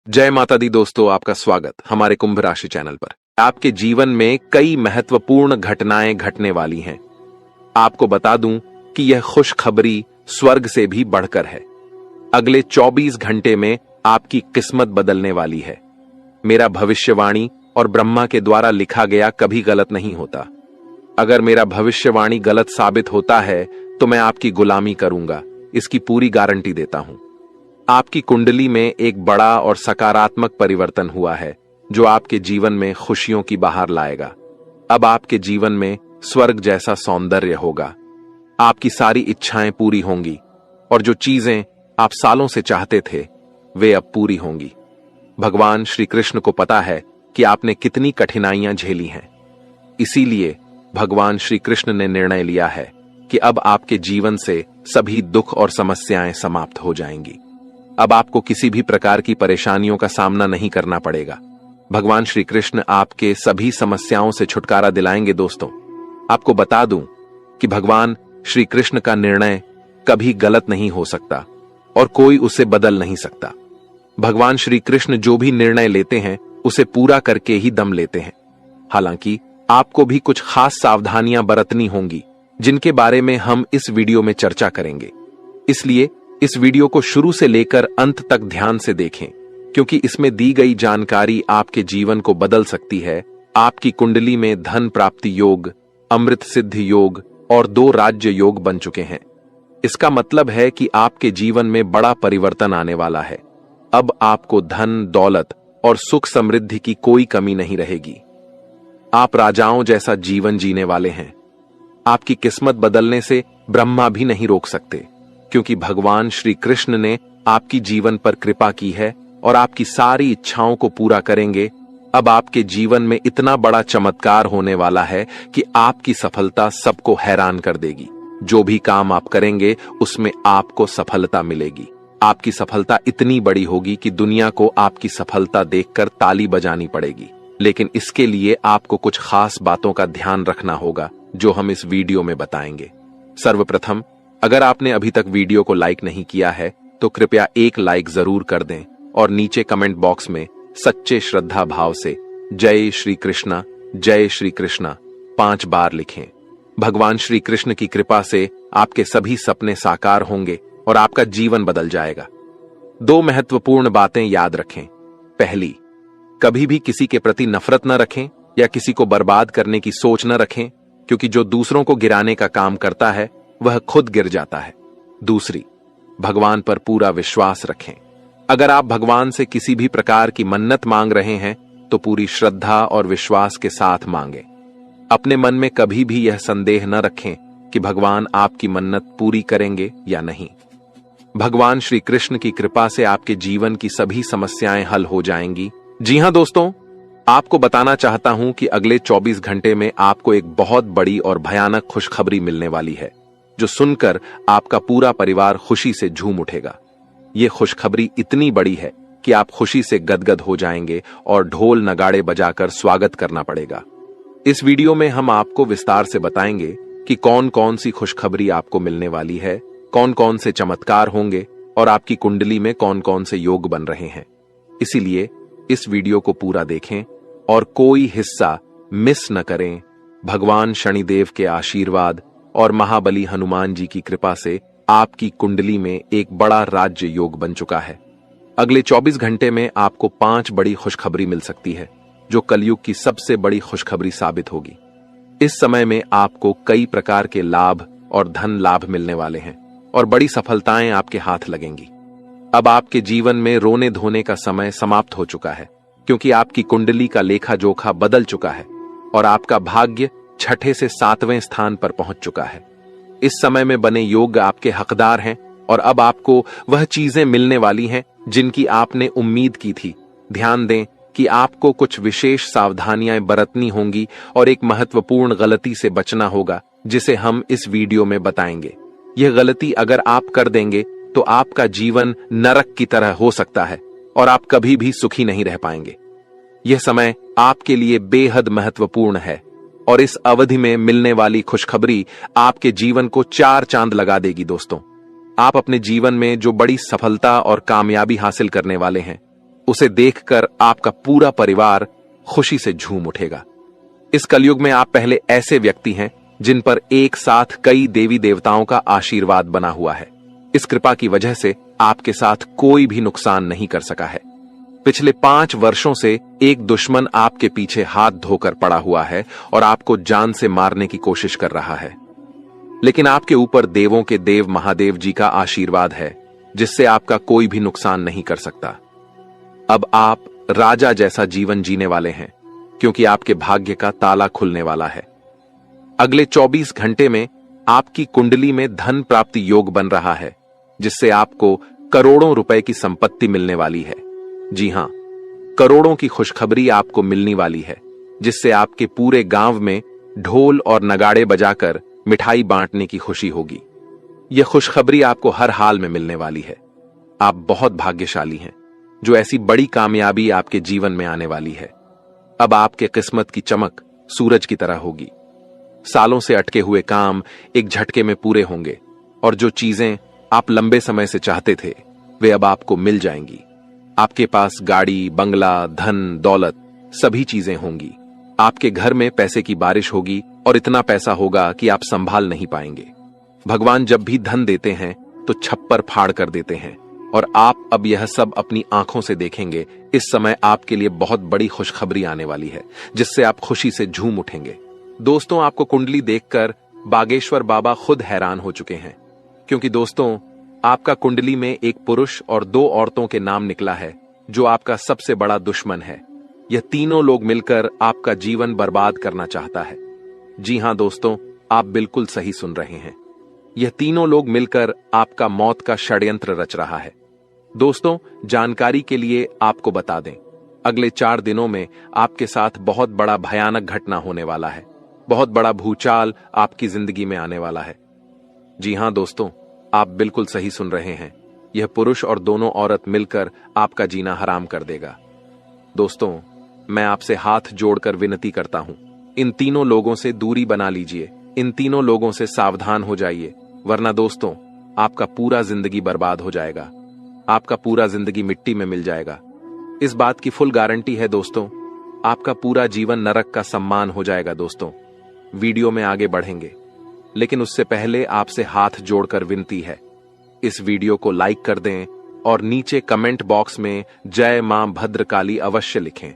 जय माता दी दोस्तों, आपका स्वागत हमारे कुंभ राशि चैनल पर। आपके जीवन में कई महत्वपूर्ण घटनाएं घटने वाली हैं। आपको बता दूं कि यह खुशखबरी स्वर्ग से भी बढ़कर है। अगले 24 घंटे में आपकी किस्मत बदलने वाली है। मेरा भविष्यवाणी और ब्रह्मा के द्वारा लिखा गया कभी गलत नहीं होता। अगर मेरा भविष्यवाणी गलत साबित होता है तो मैं आपकी गुलामी करूंगा, इसकी पूरी गारंटी देता हूं। आपकी कुंडली में एक बड़ा और सकारात्मक परिवर्तन हुआ है जो आपके जीवन में खुशियों की बहार लाएगा। अब आपके जीवन में स्वर्ग जैसा सौंदर्य होगा। आपकी सारी इच्छाएं पूरी होंगी और जो चीजें आप सालों से चाहते थे वे अब पूरी होंगी। भगवान श्री कृष्ण को पता है कि आपने कितनी कठिनाइयां झेली हैं। इसीलिए भगवान श्री कृष्ण ने निर्णय लिया है कि अब आपके जीवन से सभी दुख और समस्याएं समाप्त हो जाएंगी। अब आपको किसी भी प्रकार की परेशानियों का सामना नहीं करना पड़ेगा। भगवान श्री कृष्ण आपके सभी समस्याओं से छुटकारा दिलाएंगे। दोस्तों, आपको बता दूं कि भगवान श्री कृष्ण का निर्णय कभी गलत नहीं हो सकता और कोई उसे बदल नहीं सकता। भगवान श्री कृष्ण जो भी निर्णय लेते हैं उसे पूरा करके ही दम लेते हैं। हालांकि आपको भी कुछ खास सावधानियां बरतनी होंगी जिनके बारे में हम इस वीडियो में चर्चा करेंगे। इसलिए इस वीडियो को शुरू से लेकर अंत तक ध्यान से देखें, क्योंकि इसमें दी गई जानकारी आपके जीवन को बदल सकती है। आपकी कुंडली में धन प्राप्ति योग, अमृत सिद्धि योग और 2 राज्य योग बन चुके हैं। इसका मतलब है कि आपके जीवन में बड़ा परिवर्तन आने वाला है। अब आपको धन, दौलत और सुख समृद्धि की कोई कमी नहीं रहेगी। आप राजाओं जैसा जीवन जीने वाले हैं। आपकी किस्मत बदलने से ब्रह्मा भी नहीं रोक सकते, क्योंकि भगवान श्री कृष्ण ने आपकी जीवन पर कृपा की है और आपकी सारी इच्छाओं को पूरा करेंगे। अब आपके जीवन में इतना बड़ा चमत्कार होने वाला है कि आपकी सफलता सबको हैरान कर देगी। जो भी काम आप करेंगे उसमें आपको सफलता मिलेगी। आपकी सफलता इतनी बड़ी होगी कि दुनिया को आपकी सफलता देखकर ताली बजानी पड़ेगी। लेकिन इसके लिए आपको कुछ खास बातों का ध्यान रखना होगा जो हम इस वीडियो में बताएंगे। सर्वप्रथम, अगर आपने अभी तक वीडियो को लाइक नहीं किया है तो कृपया एक लाइक जरूर कर दें और नीचे कमेंट बॉक्स में सच्चे श्रद्धा भाव से जय श्री कृष्णा 5 बार लिखें। भगवान श्री कृष्ण की कृपा से आपके सभी सपने साकार होंगे और आपका जीवन बदल जाएगा। 2 महत्वपूर्ण बातें याद रखें। पहली, कभी भी किसी के प्रति नफरत न रखें या किसी को बर्बाद करने की सोच न रखें, क्योंकि जो दूसरों को गिराने का काम करता है वह खुद गिर जाता है। दूसरी, भगवान पर पूरा विश्वास रखें। अगर आप भगवान से किसी भी प्रकार की मन्नत मांग रहे हैं तो पूरी श्रद्धा और विश्वास के साथ मांगें। अपने मन में कभी भी यह संदेह न रखें कि भगवान आपकी मन्नत पूरी करेंगे या नहीं। भगवान श्री कृष्ण की कृपा से आपके जीवन की सभी समस्याएं हल हो जाएंगी। जी हां दोस्तों, आपको बताना चाहता हूं कि अगले 24 घंटे में आपको एक बहुत बड़ी और भयानक खुशखबरी मिलने वाली है, जो सुनकर आपका पूरा परिवार खुशी से झूम उठेगा। यह खुशखबरी इतनी बड़ी है कि आप खुशी से गदगद हो जाएंगे और ढोल नगाड़े बजाकर स्वागत करना पड़ेगा। इस वीडियो में हम आपको विस्तार से बताएंगे कि कौन कौन सी खुशखबरी आपको मिलने वाली है, कौन कौन से चमत्कार होंगे और आपकी कुंडली में कौन कौन से योग बन रहे हैं। इसीलिए इस वीडियो को पूरा देखें और कोई हिस्सा मिस न करें। भगवान शनिदेव के आशीर्वाद और महाबली हनुमान जी की कृपा से आपकी कुंडली में एक बड़ा राज्य योग बन चुका है। अगले 24 घंटे में आपको 5 बड़ी खुशखबरी मिल सकती है, जो कलयुग की सबसे बड़ी खुशखबरी साबित होगी। इस समय में आपको कई प्रकार के लाभ और धन लाभ मिलने वाले हैं और बड़ी सफलताएं आपके हाथ लगेंगी। अब आपके जीवन में रोने धोने का समय समाप्त हो चुका है, क्योंकि आपकी कुंडली का लेखा जोखा बदल चुका है और आपका भाग्य 6ठे से 7वें स्थान पर पहुंच चुका है। इस समय में बने योग आपके हकदार हैं और अब आपको वह चीजें मिलने वाली हैं जिनकी आपने उम्मीद की थी। ध्यान दें कि आपको कुछ विशेष सावधानियां बरतनी होंगी और एक महत्वपूर्ण गलती से बचना होगा, जिसे हम इस वीडियो में बताएंगे। यह गलती अगर आप कर देंगे तो आपका जीवन नरक की तरह हो सकता है और आप कभी भी सुखी नहीं रह पाएंगे। यह समय आपके लिए बेहद महत्वपूर्ण है और इस अवधि में मिलने वाली खुशखबरी आपके जीवन को 4 चांद लगा देगी। दोस्तों, आप अपने जीवन में जो बड़ी सफलता और कामयाबी हासिल करने वाले हैं उसे देखकर आपका पूरा परिवार खुशी से झूम उठेगा। इस कलयुग में आप पहले ऐसे व्यक्ति हैं जिन पर एक साथ कई देवी देवताओं का आशीर्वाद बना हुआ है। इस कृपा की वजह से आपके साथ कोई भी नुकसान नहीं कर सका है। पिछले 5 वर्षों से एक दुश्मन आपके पीछे हाथ धोकर पड़ा हुआ है और आपको जान से मारने की कोशिश कर रहा है, लेकिन आपके ऊपर देवों के देव महादेव जी का आशीर्वाद है, जिससे आपका कोई भी नुकसान नहीं कर सकता। अब आप राजा जैसा जीवन जीने वाले हैं, क्योंकि आपके भाग्य का ताला खुलने वाला है। अगले 24 घंटे में आपकी कुंडली में धन प्राप्ति योग बन रहा है, जिससे आपको करोड़ों रुपए की संपत्ति मिलने वाली है। जी हां, करोड़ों की खुशखबरी आपको मिलने वाली है, जिससे आपके पूरे गांव में ढोल और नगाड़े बजाकर मिठाई बांटने की खुशी होगी। यह खुशखबरी आपको हर हाल में मिलने वाली है। आप बहुत भाग्यशाली हैं, जो ऐसी बड़ी कामयाबी आपके जीवन में आने वाली है। अब आपके किस्मत की चमक सूरज की तरह होगी। सालों से अटके हुए काम एक झटके में पूरे होंगे, और जो चीजें आप लंबे समय से चाहते थे, वे अब आपको मिल जाएंगी। आपके पास गाड़ी, बंगला, धन, दौलत सभी चीजें होंगी। आपके घर में पैसे की बारिश होगी, और इतना पैसा होगा कि आप संभाल नहीं पाएंगे। भगवान जब भी धन देते हैं तो छप्पर फाड़ कर देते हैं, और आप अब यह सब अपनी आंखों से देखेंगे। इस समय आपके लिए बहुत बड़ी खुशखबरी आने वाली है, जिससे आप खुशी से झूम उठेंगे। दोस्तों, आपको कुंडली देखकर बागेश्वर बाबा खुद हैरान हो चुके हैं, क्योंकि दोस्तों, आपका कुंडली में एक पुरुष और 2 औरतों के नाम निकला है, जो आपका सबसे बड़ा दुश्मन है। यह तीनों लोग मिलकर आपका जीवन बर्बाद करना चाहता है। जी हां दोस्तों, आप बिल्कुल सही सुन रहे हैं। यह तीनों लोग मिलकर आपका मौत का षड्यंत्र रच रहा है। दोस्तों, जानकारी के लिए आपको बता दें, अगले 4 दिनों में आपके साथ बहुत बड़ा भयानक घटना होने वाला है। बहुत बड़ा भूचाल आपकी जिंदगी में आने वाला है। जी हां दोस्तों, आप बिल्कुल सही सुन रहे हैं। यह पुरुष और दोनों औरत मिलकर आपका जीना हराम कर देगा। दोस्तों, मैं आपसे हाथ जोड़कर विनती करता हूं, इन तीनों लोगों से दूरी बना लीजिए। इन तीनों लोगों से सावधान हो जाइए, वरना दोस्तों, आपका पूरा जिंदगी बर्बाद हो जाएगा। आपका पूरा जिंदगी मिट्टी में मिल जाएगा। इस बात की फुल गारंटी है दोस्तों। आपका पूरा जीवन नरक का सम्मान हो जाएगा। दोस्तों, वीडियो में आगे बढ़ेंगे, लेकिन उससे पहले आपसे हाथ जोड़कर विनती है, इस वीडियो को लाइक कर दें और नीचे कमेंट बॉक्स में जय मां भद्रकाली अवश्य लिखें।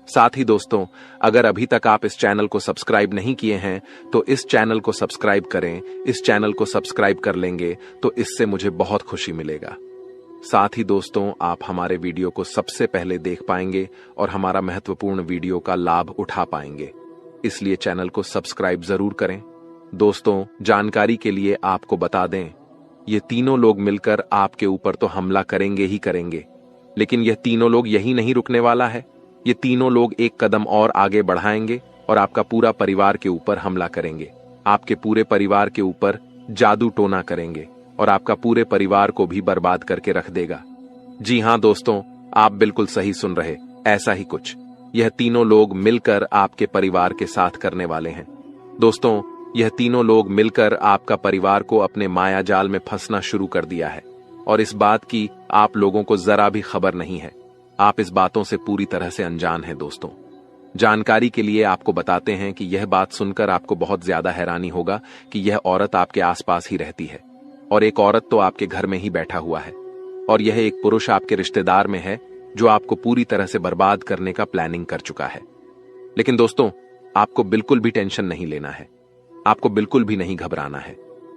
साथ ही दोस्तों, अगर अभी तक आप इस चैनल को सब्सक्राइब नहीं किए हैं तो इस चैनल को सब्सक्राइब करें। इस चैनल को सब्सक्राइब कर लेंगे तो इससे मुझे बहुत खुशी मिलेगा। साथ ही दोस्तों, आप हमारे वीडियो को सबसे पहले देख पाएंगे और हमारा महत्वपूर्ण वीडियो का लाभ उठा पाएंगे, इसलिए चैनल को सब्सक्राइब जरूर करें। दोस्तों, जानकारी के लिए आपको बता दें, ये तीनों लोग मिलकर आपके ऊपर तो हमला करेंगे ही करेंगे, लेकिन यह तीनों लोग यही नहीं रुकने वाला है। ये तीनों लोग एक कदम और आगे बढ़ाएंगे और आपका पूरा परिवार के ऊपर हमला करेंगे। आपके पूरे परिवार के ऊपर जादू टोना करेंगे और आपका पूरे परिवार को भी बर्बाद करके रख देगा। जी हां दोस्तों, आप बिल्कुल सही सुन रहे, ऐसा ही कुछ यह तीनों लोग मिलकर आपके परिवार के साथ करने वाले हैं। दोस्तों, यह तीनों लोग मिलकर आपका परिवार को अपने माया जाल में फंसना शुरू कर दिया है, और इस बात की आप लोगों को जरा भी खबर नहीं है। आप इस बातों से पूरी तरह से अनजान हैं। दोस्तों, जानकारी के लिए आपको बताते हैं कि यह बात सुनकर आपको बहुत ज्यादा हैरानी होगा कि यह औरत आपके आसपास ही रहती है, और एक औरत तो आपके घर में ही बैठा हुआ है, और यह एक पुरुष आपके रिश्तेदार में है, जो आपको पूरी तरह से बर्बाद करने का प्लानिंग कर चुका है। लेकिन दोस्तों, आपको बिल्कुल भी टेंशन नहीं लेना है, आपको बिल्कुल भी नहीं घबराना है,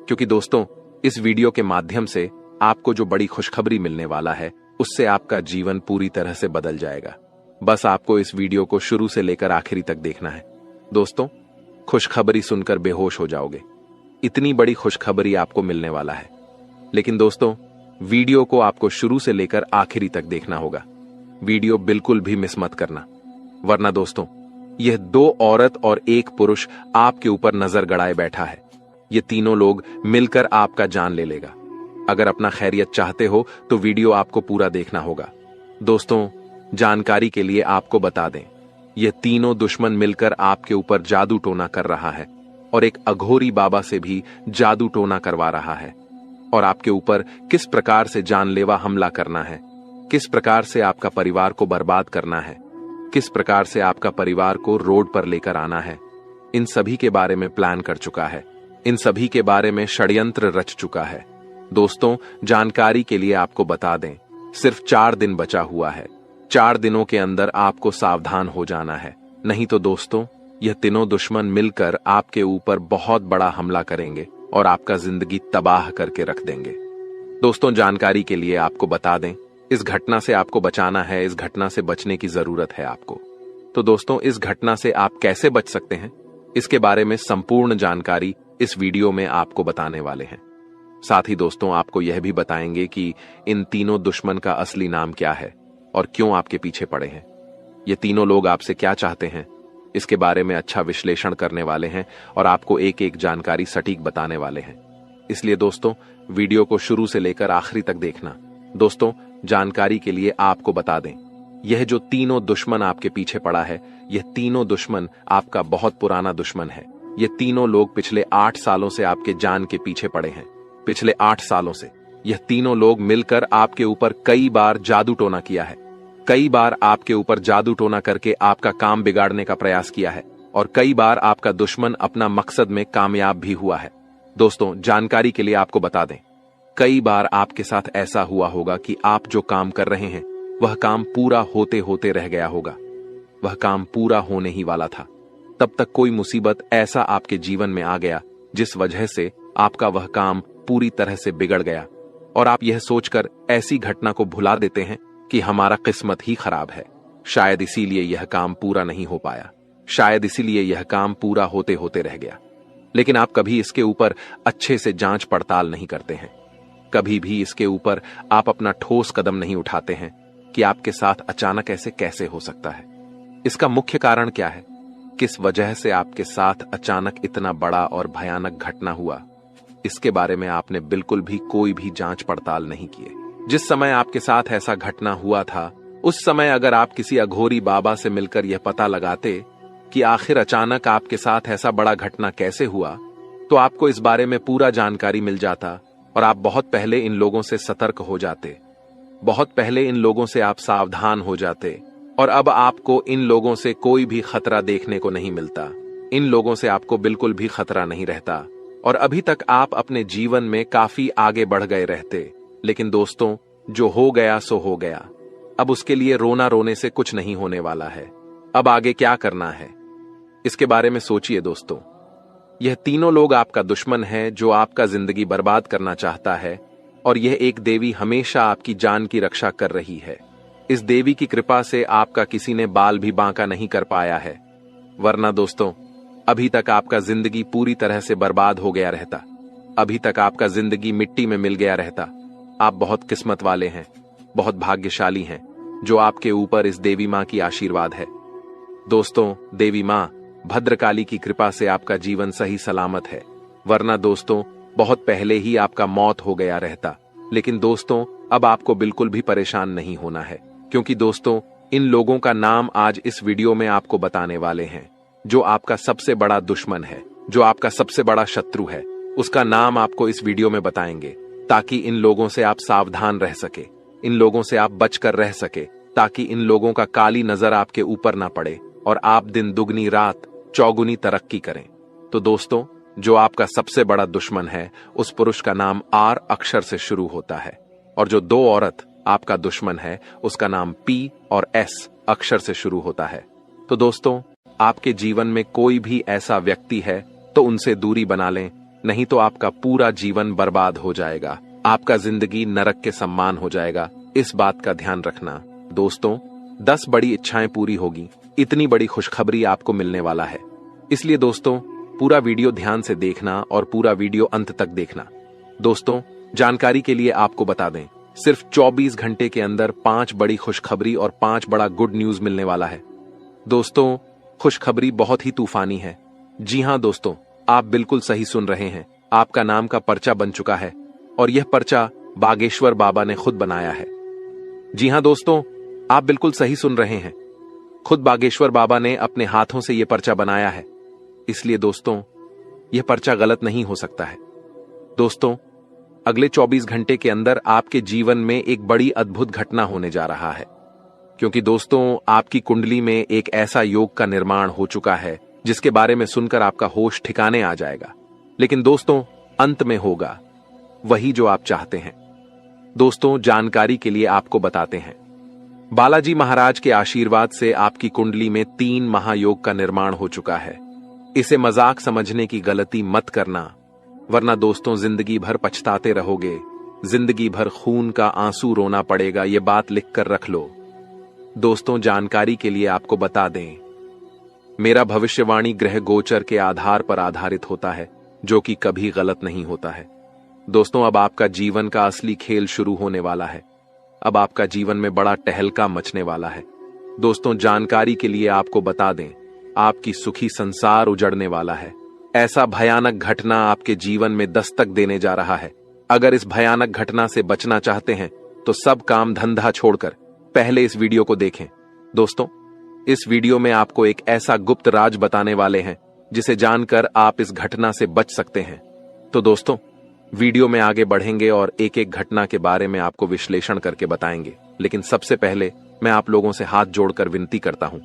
क्योंकि दोस्तों, इस वीडियो के माध्यम से आपको जो बड़ी खुशखबरी मिलने वाला है, उससे आपका जीवन पूरी तरह से बदल जाएगा। बस आपको इस वीडियो को शुरू से लेकर आखिरी तक देखना है। दोस्तों, खुशखबरी सुनकर बेहोश हो जाओगे, इतनी बड़ी खुशखबरी आपको मिलने वाला है। लेकिन दोस्तों, वीडियो को आपको शुरू से लेकर आखिरी तक देखना होगा। वीडियो बिल्कुल भी मिस मत करना, वरना दोस्तों, यह 2 औरत और 1 पुरुष आपके ऊपर नजर गड़ाए बैठा है। ये तीनों लोग मिलकर आपका जान ले लेगा। अगर अपना खैरियत चाहते हो तो वीडियो आपको पूरा देखना होगा। दोस्तों, जानकारी के लिए आपको बता दें, यह तीनों दुश्मन मिलकर आपके ऊपर जादू टोना कर रहा है, और एक अघोरी बाबा से भी जादू टोना करवा रहा है, और आपके ऊपर किस प्रकार से जानलेवा हमला करना है किस प्रकार से आपका परिवार को बर्बाद करना है, किस प्रकार से आपका परिवार को रोड पर लेकर आना है, इन सभी के बारे में प्लान कर चुका है। इन सभी के बारे में षड्यंत्र रच चुका है। दोस्तों, जानकारी के लिए आपको बता दें, सिर्फ 4 दिन बचा हुआ है। 4 दिनों के अंदर आपको सावधान हो जाना है, नहीं तो दोस्तों यह तीनों दुश्मन मिलकर आपके ऊपर बहुत बड़ा हमला करेंगे और आपका जिंदगी तबाह करके रख देंगे। दोस्तों, जानकारी के लिए आपको बता दें, इस घटना से आपको बचाना है, इस घटना से बचने की जरूरत है आपको। तो दोस्तों, इस घटना से आप कैसे बच सकते हैं, इसके बारे में संपूर्ण जानकारी इस वीडियो में आपको बताने वाले हैं। साथ ही दोस्तों, आपको यह भी बताएंगे कि इन तीनों दुश्मन का असली नाम क्या है और क्यों आपके पीछे पड़े हैं। ये तीनों लोग आपसे क्या चाहते हैं, इसके बारे में अच्छा विश्लेषण करने वाले हैं और आपको एक एक जानकारी सटीक बताने वाले हैं। इसलिए दोस्तों, वीडियो को शुरू से लेकर आखिरी तक देखना। दोस्तों, जानकारी के लिए आपको बता दें, यह जो तीनों दुश्मन आपके पीछे पड़ा है, यह तीनों दुश्मन आपका बहुत पुराना दुश्मन है। ये तीनों लोग पिछले 8 सालों से आपके जान के पीछे पड़े हैं। पिछले 8 सालों से यह तीनों लोग मिलकर आपके ऊपर कई बार जादू टोना किया है। कई बार आपके ऊपर जादू टोना करके आपका काम बिगाड़ने का प्रयास किया है और कई बार आपका दुश्मन अपना मकसद में कामयाब भी हुआ है। दोस्तों, जानकारी के लिए आपको बता दें, कई बार आपके साथ ऐसा हुआ होगा कि आप जो काम कर रहे हैं वह काम पूरा होते होते रह गया होगा। वह काम पूरा होने ही वाला था, तब तक कोई मुसीबत ऐसा आपके जीवन में आ गया जिस वजह से आपका वह काम पूरी तरह से बिगड़ गया और आप यह सोचकर ऐसी घटना को भुला देते हैं कि हमारा किस्मत ही खराब है, शायद इसीलिए यह काम पूरा नहीं हो पाया, शायद इसीलिए यह काम पूरा होते होते रह गया। लेकिन आप कभी इसके ऊपर अच्छे से जांच पड़ताल नहीं करते हैं। कभी भी इसके ऊपर आप अपना ठोस कदम नहीं उठाते हैं कि आपके साथ अचानक ऐसे कैसे हो सकता है। इसका मुख्य कारण क्या है, किस वजह से आपके साथ अचानक इतना बड़ा और भयानक घटना हुआ, इसके बारे में आपने बिल्कुल भी कोई भी जांच पड़ताल नहीं किए। जिस समय आपके साथ ऐसा घटना हुआ था, उस समय अगर आप किसी अघोरी बाबा से मिलकर यह पता लगाते कि आखिर अचानक आपके साथ ऐसा बड़ा घटना कैसे हुआ, तो आपको इस बारे में पूरा जानकारी मिल जाता और आप बहुत पहले इन लोगों से सतर्क हो जाते, बहुत पहले इन लोगों से आप सावधान हो जाते और अब आपको इन लोगों से कोई भी खतरा देखने को नहीं मिलता। इन लोगों से आपको बिल्कुल भी खतरा नहीं रहता और अभी तक आप अपने जीवन में काफी आगे बढ़ गए रहते। लेकिन दोस्तों, जो हो गया सो हो गया। अब उसके लिए रोना रोने से कुछ नहीं होने वाला है। अब आगे क्या करना है, इसके बारे में सोचिए दोस्तों। यह तीनों लोग आपका दुश्मन है जो आपका जिंदगी बर्बाद करना चाहता है और यह एक देवी हमेशा आपकी जान की रक्षा कर रही है। इस देवी की कृपा से आपका किसी ने बाल भी बांका नहीं कर पाया है, वरना दोस्तों अभी तक आपका जिंदगी पूरी तरह से बर्बाद हो गया रहता। अभी तक आपका जिंदगी मिट्टी में मिल गया रहता। आप बहुत किस्मत वाले हैं, बहुत भाग्यशाली हैं जो आपके ऊपर इस देवी मां की आशीर्वाद है। दोस्तों, देवी मां भद्रकाली की कृपा से आपका जीवन सही सलामत है, वरना दोस्तों बहुत पहले ही आपका मौत हो गया रहता। लेकिन दोस्तों, अब आपको बिल्कुल भी परेशान नहीं होना है, क्योंकि दोस्तों इन लोगों का नाम आज इस वीडियो में आपको बताने वाले हैं। जो आपका सबसे बड़ा दुश्मन है, जो आपका सबसे बड़ा शत्रु है, उसका नाम आपको इस वीडियो में बताएंगे ताकि इन लोगों से आप सावधान रह सके, इन लोगों से आप बचकर रह सके, ताकि इन लोगों का काली नजर आपके ऊपर ना पड़े और आप दिन दुगनी रात चौगुनी तरक्की करें। तो दोस्तों, जो आपका सबसे बड़ा दुश्मन है, उस पुरुष का नाम आर अक्षर से शुरू होता है और जो 2 औरत आपका दुश्मन है, उसका नाम पी और एस अक्षर से शुरू होता है। तो दोस्तों, आपके जीवन में कोई भी ऐसा व्यक्ति है तो उनसे दूरी बना लें, नहीं तो आपका पूरा जीवन बर्बाद हो जाएगा, आपका जिंदगी नरक के सम्मान हो जाएगा। इस बात का ध्यान रखना। दोस्तों, 10 बड़ी इच्छाएं पूरी होगी, इतनी बड़ी खुशखबरी आपको मिलने वाला है। इसलिए दोस्तों, पूरा वीडियो ध्यान से देखना और पूरा वीडियो अंत तक देखना। दोस्तों, जानकारी के लिए आपको बता दें, सिर्फ 24 घंटे के अंदर 5 बड़ी खुशखबरी और 5 बड़ा गुड न्यूज मिलने वाला है। दोस्तों, खुशखबरी बहुत ही तूफानी है। जी हां दोस्तों, आप बिल्कुल सही सुन रहे हैं। आपका नाम का पर्चा बन चुका है और यह पर्चा बागेश्वर बाबा ने खुद बनाया है। जी हां दोस्तों, आप बिल्कुल सही सुन रहे हैं। खुद बागेश्वर बाबा ने अपने हाथों से यह पर्चा बनाया है। इसलिए दोस्तों, यह पर्चा गलत नहीं हो सकता है। दोस्तों, अगले 24 घंटे के अंदर आपके जीवन में एक बड़ी अद्भुत घटना होने जा रहा है, क्योंकि दोस्तों आपकी कुंडली में एक ऐसा योग का निर्माण हो चुका है जिसके बारे में सुनकर आपका होश ठिकाने आ जाएगा। लेकिन दोस्तों अंत में होगा वही जो आप चाहते हैं। दोस्तों जानकारी के लिए आपको बताते हैं, बालाजी महाराज के आशीर्वाद से आपकी कुंडली में 3 महायोग का निर्माण हो चुका है। इसे मजाक समझने की गलती मत करना, वरना दोस्तों जिंदगी भर पछताते रहोगे, जिंदगी भर खून का आंसू रोना पड़ेगा। ये बात लिख कर रख लो। दोस्तों जानकारी के लिए आपको बता दें, मेरा भविष्यवाणी ग्रह गोचर के आधार पर आधारित होता है, जो कि कभी गलत नहीं होता है। दोस्तों अब आपका जीवन का असली खेल शुरू होने वाला है। अब आपका जीवन में बड़ा टहलका मचने वाला है। दोस्तों जानकारी के लिए आपको बता दें, आपकी सुखी संसार उजड़ने वाला है। ऐसा भयानक घटना आपके जीवन में दस्तक देने जा रहा है। अगर इस भयानक घटना से बचना चाहते हैं तो सब काम धंधा छोड़कर पहले इस वीडियो को देखें। दोस्तों इस वीडियो में आपको एक ऐसा गुप्त राज बताने वाले हैं जिसे जानकर आप इस घटना से बच सकते हैं। तो दोस्तों वीडियो में आगे बढ़ेंगे और एक एक घटना के बारे में आपको विश्लेषण करके बताएंगे। लेकिन सबसे पहले मैं आप लोगों से हाथ जोड़कर विनती करता हूं,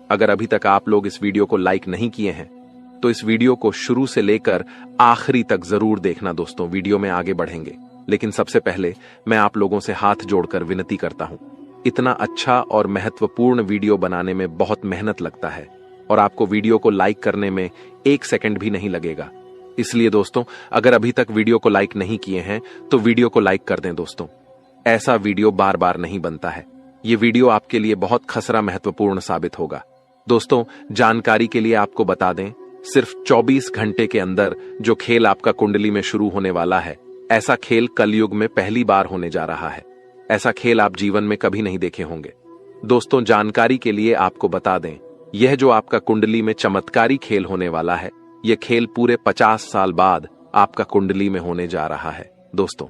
अगर अभी तक आप लोग इस वीडियो को लाइक नहीं किए हैं तो इस वीडियो को शुरू से लेकर आखिरी तक जरूर देखना। दोस्तों वीडियो में आगे बढ़ेंगे, लेकिन सबसे पहले मैं आप लोगों से हाथ जोड़कर विनती करता हूं। इतना अच्छा और महत्वपूर्ण वीडियो बनाने में बहुत मेहनत लगता है और आपको वीडियो को लाइक करने में 1 सेकंड भी नहीं लगेगा। इसलिए दोस्तों अगर अभी तक वीडियो को लाइक नहीं किए हैं तो वीडियो को लाइक कर दें। दोस्तों ऐसा वीडियो बार बार नहीं बनता है। ये वीडियो आपके लिए बहुत खसरा महत्वपूर्ण साबित होगा। दोस्तों जानकारी के लिए आपको बता दें, सिर्फ 24 घंटे के अंदर जो खेल आपका कुंडली में शुरू होने वाला है, ऐसा खेल कलयुग में पहली बार होने जा रहा है। ऐसा खेल आप जीवन में कभी नहीं देखे होंगे। दोस्तों जानकारी के लिए आपको बता दें, यह जो आपका कुंडली में चमत्कारी खेल होने वाला है, यह खेल पूरे 50 साल बाद आपका कुंडली में होने जा रहा है। दोस्तों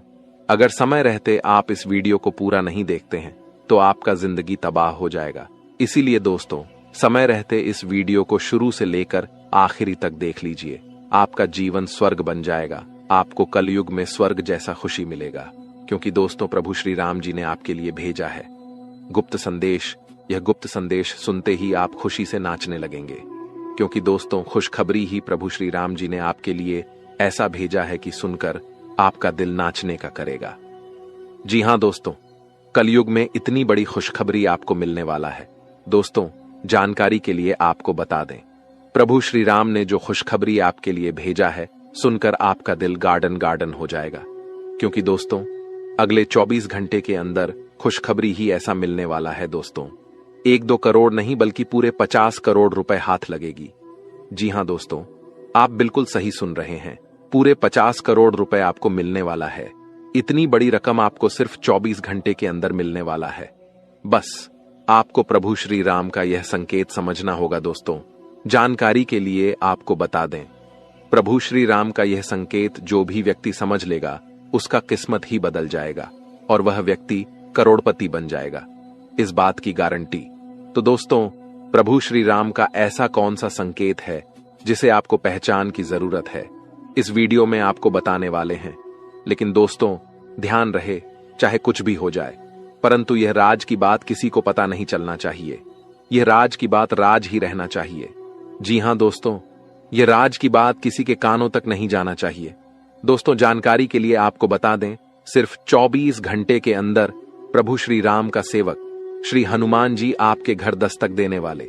अगर समय रहते आप इस वीडियो को पूरा नहीं देखते हैं तो आपका जिंदगी तबाह हो जाएगा। इसीलिए दोस्तों समय रहते इस वीडियो को शुरू से लेकर आखिरी तक देख लीजिए। आपका जीवन स्वर्ग बन जाएगा। आपको कलयुग में स्वर्ग जैसा खुशी मिलेगा, क्योंकि दोस्तों प्रभु श्री राम जी ने आपके लिए भेजा है गुप्त संदेश। यह गुप्त संदेश सुनते ही आप खुशी से नाचने लगेंगे, क्योंकि दोस्तों खुशखबरी ही प्रभु श्री राम जी ने आपके लिए ऐसा भेजा है कि सुनकर आपका दिल नाचने का करेगा। जी हां दोस्तों, कलयुग में इतनी बड़ी खुशखबरी आपको मिलने वाला है। दोस्तों जानकारी के लिए आपको बता दें, प्रभु श्री राम ने जो खुशखबरी आपके लिए भेजा है, सुनकर आपका दिल गार्डन गार्डन हो जाएगा, क्योंकि दोस्तों अगले 24 घंटे के अंदर खुशखबरी ही ऐसा मिलने वाला है। दोस्तों 1-2 करोड़ नहीं बल्कि पूरे 50 करोड़ रुपए हाथ लगेगी। जी हां दोस्तों, आप बिल्कुल सही सुन रहे हैं, पूरे 50 करोड़ रुपए आपको मिलने वाला है। इतनी बड़ी रकम आपको सिर्फ 24 घंटे के अंदर मिलने वाला है। बस आपको प्रभु श्री राम का यह संकेत समझना होगा। दोस्तों जानकारी के लिए आपको बता दें, प्रभु श्री राम का यह संकेत जो भी व्यक्ति समझ लेगा उसका किस्मत ही बदल जाएगा और वह व्यक्ति करोड़पति बन जाएगा, इस बात की गारंटी। तो दोस्तों प्रभु श्री राम का ऐसा कौन सा संकेत है जिसे आपको पहचान की जरूरत है, इस वीडियो में आपको बताने वाले हैं। लेकिन दोस्तों ध्यान रहे, चाहे कुछ भी हो जाए, परंतु यह राज की बात किसी को पता नहीं चलना चाहिए। यह राज की बात राज ही रहना चाहिए। जी हां दोस्तों, यह राज की बात किसी के कानों तक नहीं जाना चाहिए। दोस्तों जानकारी के लिए आपको बता दें, सिर्फ 24 घंटे के अंदर प्रभु श्री राम का सेवक श्री हनुमान जी आपके घर दस्तक देने वाले।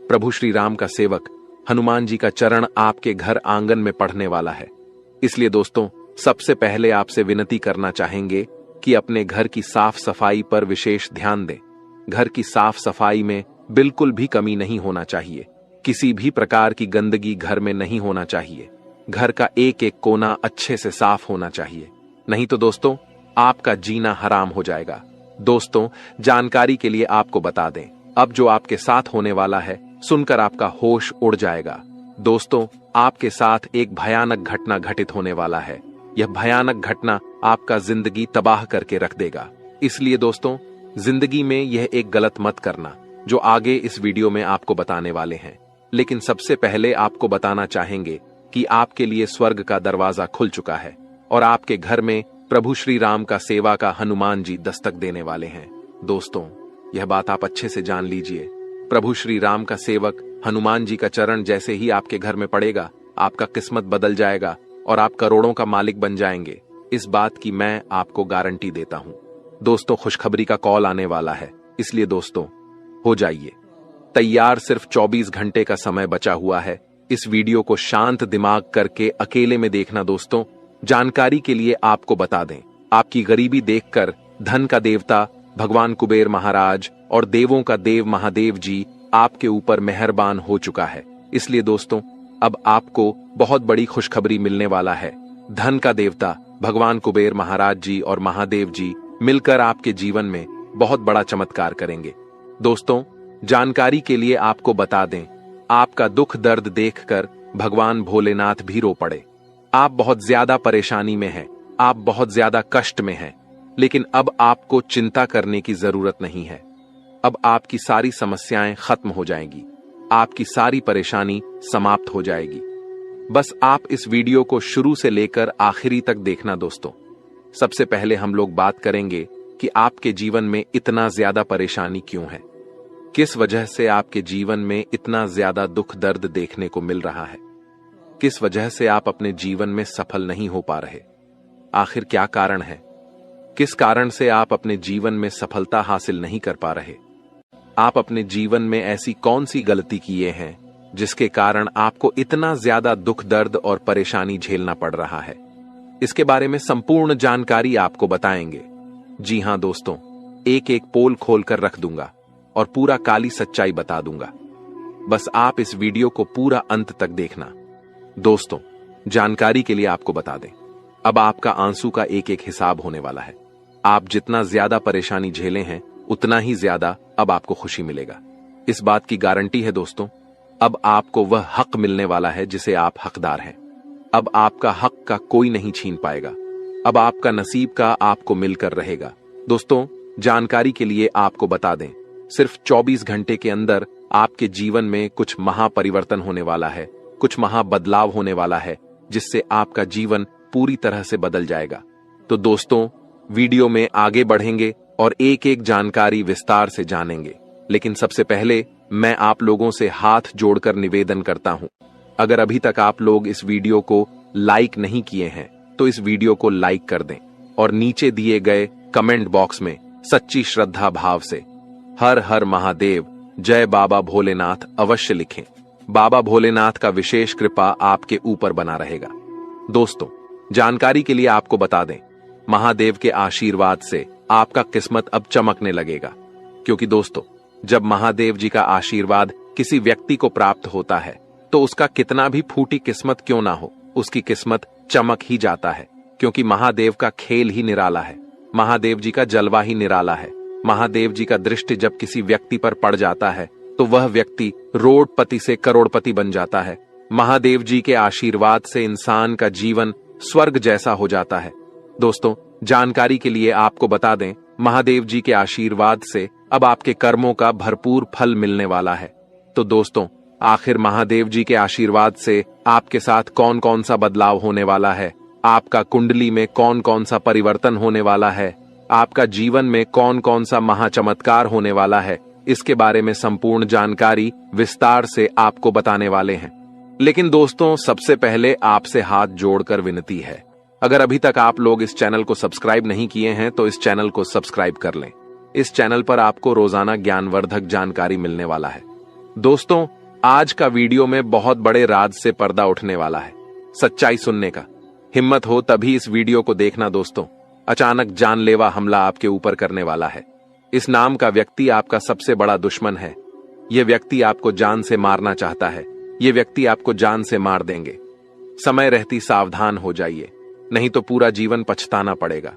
प्रभु श्री राम का सेवक हनुमान जी का चरण आपके घर आंगन में पढ़ने वाला है। इसलिए दोस्तों सबसे पहले आपसे विनती करना चाहेंगे कि अपने घर की साफ सफाई पर विशेष ध्यान दें। घर की साफ सफाई में बिल्कुल भी कमी नहीं होना चाहिए। किसी भी प्रकार की गंदगी घर में नहीं होना चाहिए। घर का एक एक कोना अच्छे से साफ होना चाहिए, नहीं तो दोस्तों आपका जीना हराम हो जाएगा। दोस्तों जानकारी के लिए आपको बता दें, अब जो आपके साथ होने वाला है सुनकर आपका होश उड़ जाएगा। दोस्तों आपके साथ एक भयानक घटना घटित होने वाला है। यह भयानक घटना आपका जिंदगी तबाह करके रख देगा। इसलिए दोस्तों जिंदगी में यह एक गलत मत करना जो आगे इस वीडियो में आपको बताने वाले हैं। लेकिन सबसे पहले आपको बताना चाहेंगे कि आपके लिए स्वर्ग का दरवाजा खुल चुका है और आपके घर में प्रभु श्री राम का सेवा का हनुमान जी दस्तक देने वाले हैं। दोस्तों, यह बात आप अच्छे से जान लीजिए। प्रभु श्री राम का सेवक हनुमान जी का चरण जैसे ही आपके घर में पड़ेगा, आपका किस्मत बदल जाएगा और आप करोड़ों का मालिक बन जाएंगे। इस बात की मैं आपको गारंटी देता हूं। दोस्तों, खुशखबरी का कॉल आने वाला है, इसलिए दोस्तों हो जाइए तैयार। सिर्फ 24 घंटे का समय बचा हुआ है। इस वीडियो को शांत दिमाग करके अकेले में देखना। दोस्तों, जानकारी के लिए आपको बता दें, आपकी गरीबी देखकर धन का देवता भगवान कुबेर महाराज और देवों का देव महादेव जी आपके ऊपर मेहरबान हो चुका है। इसलिए दोस्तों, अब आपको बहुत बड़ी खुशखबरी मिलने वाला है। धन का देवता भगवान कुबेर महाराज जी और महादेव जी मिलकर आपके जीवन में बहुत बड़ा चमत्कार करेंगे। दोस्तों, जानकारी के लिए आपको बता दें, आपका दुख दर्द देखकर भगवान भोलेनाथ भी रो पड़े। आप बहुत ज्यादा परेशानी में हैं, आप बहुत ज्यादा कष्ट में हैं, लेकिन अब आपको चिंता करने की जरूरत नहीं है। अब आपकी सारी समस्याएं खत्म हो जाएंगी, आपकी सारी परेशानी समाप्त हो जाएगी। बस आप इस वीडियो को शुरू से लेकर आखिरी तक देखना। दोस्तों, सबसे पहले हम लोग बात करेंगे कि आपके जीवन में इतना ज्यादा परेशानी क्यों है, किस वजह से आपके जीवन में इतना ज्यादा दुख दर्द देखने को मिल रहा है, किस वजह से आप अपने जीवन में सफल नहीं हो पा रहे, आखिर क्या कारण है, किस कारण से आप अपने जीवन में सफलता हासिल नहीं कर पा रहे, आप अपने जीवन में ऐसी कौन सी गलती किए हैं जिसके कारण आपको इतना ज्यादा दुख दर्द और परेशानी झेलना पड़ रहा है। इसके बारे में संपूर्ण जानकारी आपको बताएंगे। जी हां दोस्तों, एक एक पोल खोलकर रख दूंगा और पूरा काली सच्चाई बता दूंगा। बस आप इस वीडियो को पूरा अंत तक देखना। दोस्तों, जानकारी के लिए आपको बता दें, अब आपका आंसू का एक एक हिसाब होने वाला है। आप जितना ज्यादा परेशानी झेले हैं, उतना ही ज्यादा अब आपको खुशी मिलेगा। इस बात की गारंटी है दोस्तों, अब आपको वह हक मिलने वाला है जिसे आप हकदार हैं। अब आपका हक का कोई नहीं छीन पाएगा। अब आपका नसीब का आपको मिलकर रहेगा। दोस्तों, जानकारी के लिए आपको बता दें, सिर्फ 24 घंटे के अंदर आपके जीवन में कुछ महापरिवर्तन होने वाला है, कुछ महाबदलाव होने वाला है, जिससे आपका जीवन पूरी तरह से बदल जाएगा। तो दोस्तों, वीडियो में आगे बढ़ेंगे और एक एक जानकारी विस्तार से जानेंगे। लेकिन सबसे पहले मैं आप लोगों से हाथ जोड़कर निवेदन करता हूं, अगर अभी तक आप लोग इस वीडियो को लाइक नहीं किए हैं तो इस वीडियो को लाइक कर दें और नीचे दिए गए कमेंट बॉक्स में सच्ची श्रद्धा भाव से हर हर महादेव, जय बाबा भोलेनाथ अवश्य लिखें। बाबा भोलेनाथ का विशेष कृपा आपके ऊपर बना रहेगा। दोस्तों, जानकारी के लिए आपको बता दें, महादेव के आशीर्वाद से आपका किस्मत अब चमकने लगेगा। क्योंकि दोस्तों, जब महादेव जी का आशीर्वाद किसी व्यक्ति को प्राप्त होता है तो उसका कितना भी फूटी किस्मत क्यों ना हो, उसकी किस्मत चमक ही जाता है। क्योंकि महादेव का खेल ही निराला है, महादेव जी का जलवा ही निराला है। महादेव जी का दृष्टि जब किसी व्यक्ति पर पड़ जाता है तो वह व्यक्ति रोडपति से करोड़पति बन जाता है। महादेव जी के आशीर्वाद से इंसान का जीवन स्वर्ग जैसा हो जाता है। दोस्तों, जानकारी के लिए आपको बता दें, महादेव जी के आशीर्वाद से अब आपके कर्मों का भरपूर फल मिलने वाला है। तो दोस्तों, आखिर महादेव जी के आशीर्वाद से आपके साथ कौन कौन सा बदलाव होने वाला है, आपका कुंडली में कौन कौन सा परिवर्तन होने वाला है, आपका जीवन में कौन कौन सा महाचमत्कार होने वाला है, इसके बारे में संपूर्ण जानकारी विस्तार से आपको बताने वाले हैं। लेकिन दोस्तों, सबसे पहले आपसे हाथ जोड़कर विनती है, अगर अभी तक आप लोग इस चैनल को सब्सक्राइब नहीं किए हैं तो इस चैनल को सब्सक्राइब कर लें। इस चैनल पर आपको रोजाना ज्ञानवर्धक जानकारी मिलने वाला है। दोस्तों, आज का वीडियो में बहुत बड़े राज से पर्दा उठने वाला है, सच्चाई सुनने का। हिम्मत हो तभी इस वीडियो को देखना। दोस्तों, अचानक जानलेवा हमला आपके ऊपर करने वाला है। इस नाम का व्यक्ति आपका सबसे बड़ा दुश्मन है। यह व्यक्ति आपको जान से मारना चाहता है। यह व्यक्ति आपको जान से मार देंगे। समय रहती सावधान हो जाइए, नहीं तो पूरा जीवन पछताना पड़ेगा।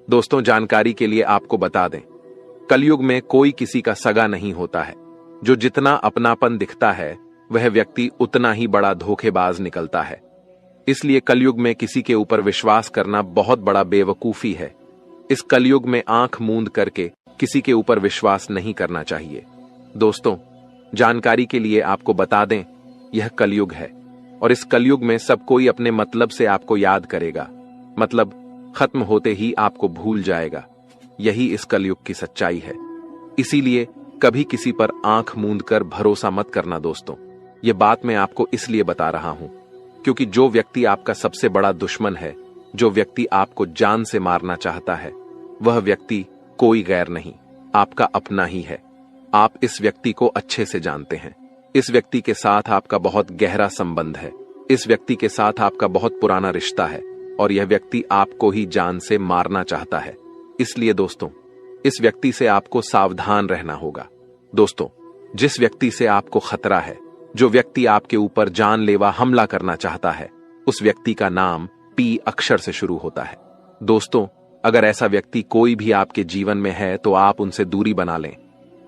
दोस्तों, जानकारी के लिए आपको बता दें, कलयुग में कोई किसी का सगा नहीं होता है। जो जितना अपनापन दिखता है वह व्यक्ति उतना ही बड़ा धोखेबाज निकलता है। इसलिए कलयुग में किसी के ऊपर विश्वास करना बहुत बड़ा बेवकूफी है। इस कलयुग में आंख मूंद करके किसी के ऊपर विश्वास नहीं करना चाहिए। दोस्तों, जानकारी के लिए आपको बता दें, यह कलयुग है और इस कलयुग में सब कोई अपने मतलब से आपको याद करेगा। मतलब खत्म होते ही आपको भूल जाएगा। यही इस कलयुग की सच्चाई है। इसीलिए कभी किसी पर आंख मूंद कर भरोसा मत करना दोस्तों। ये बात मैं आपको इसलिए बता रहा हूं क्योंकि जो व्यक्ति आपका सबसे बड़ा दुश्मन है, जो व्यक्ति आपको जान से मारना चाहता है, वह व्यक्ति कोई गैर नहीं, आपका अपना ही है। आप इस व्यक्ति को अच्छे से जानते हैं। इस व्यक्ति के साथ आपका बहुत गहरा संबंध है। इस व्यक्ति के साथ आपका बहुत पुराना रिश्ता है और यह व्यक्ति आपको ही जान से मारना चाहता है। इसलिए दोस्तों, इस व्यक्ति से आपको सावधान रहना होगा। दोस्तों, जिस व्यक्ति से आपको खतरा है, जो व्यक्ति आपके ऊपर जानलेवा हमला करना चाहता है, उस व्यक्ति का नाम पी अक्षर से शुरू होता है। दोस्तों, अगर ऐसा व्यक्ति कोई भी आपके जीवन में है तो आप उनसे दूरी बना लें।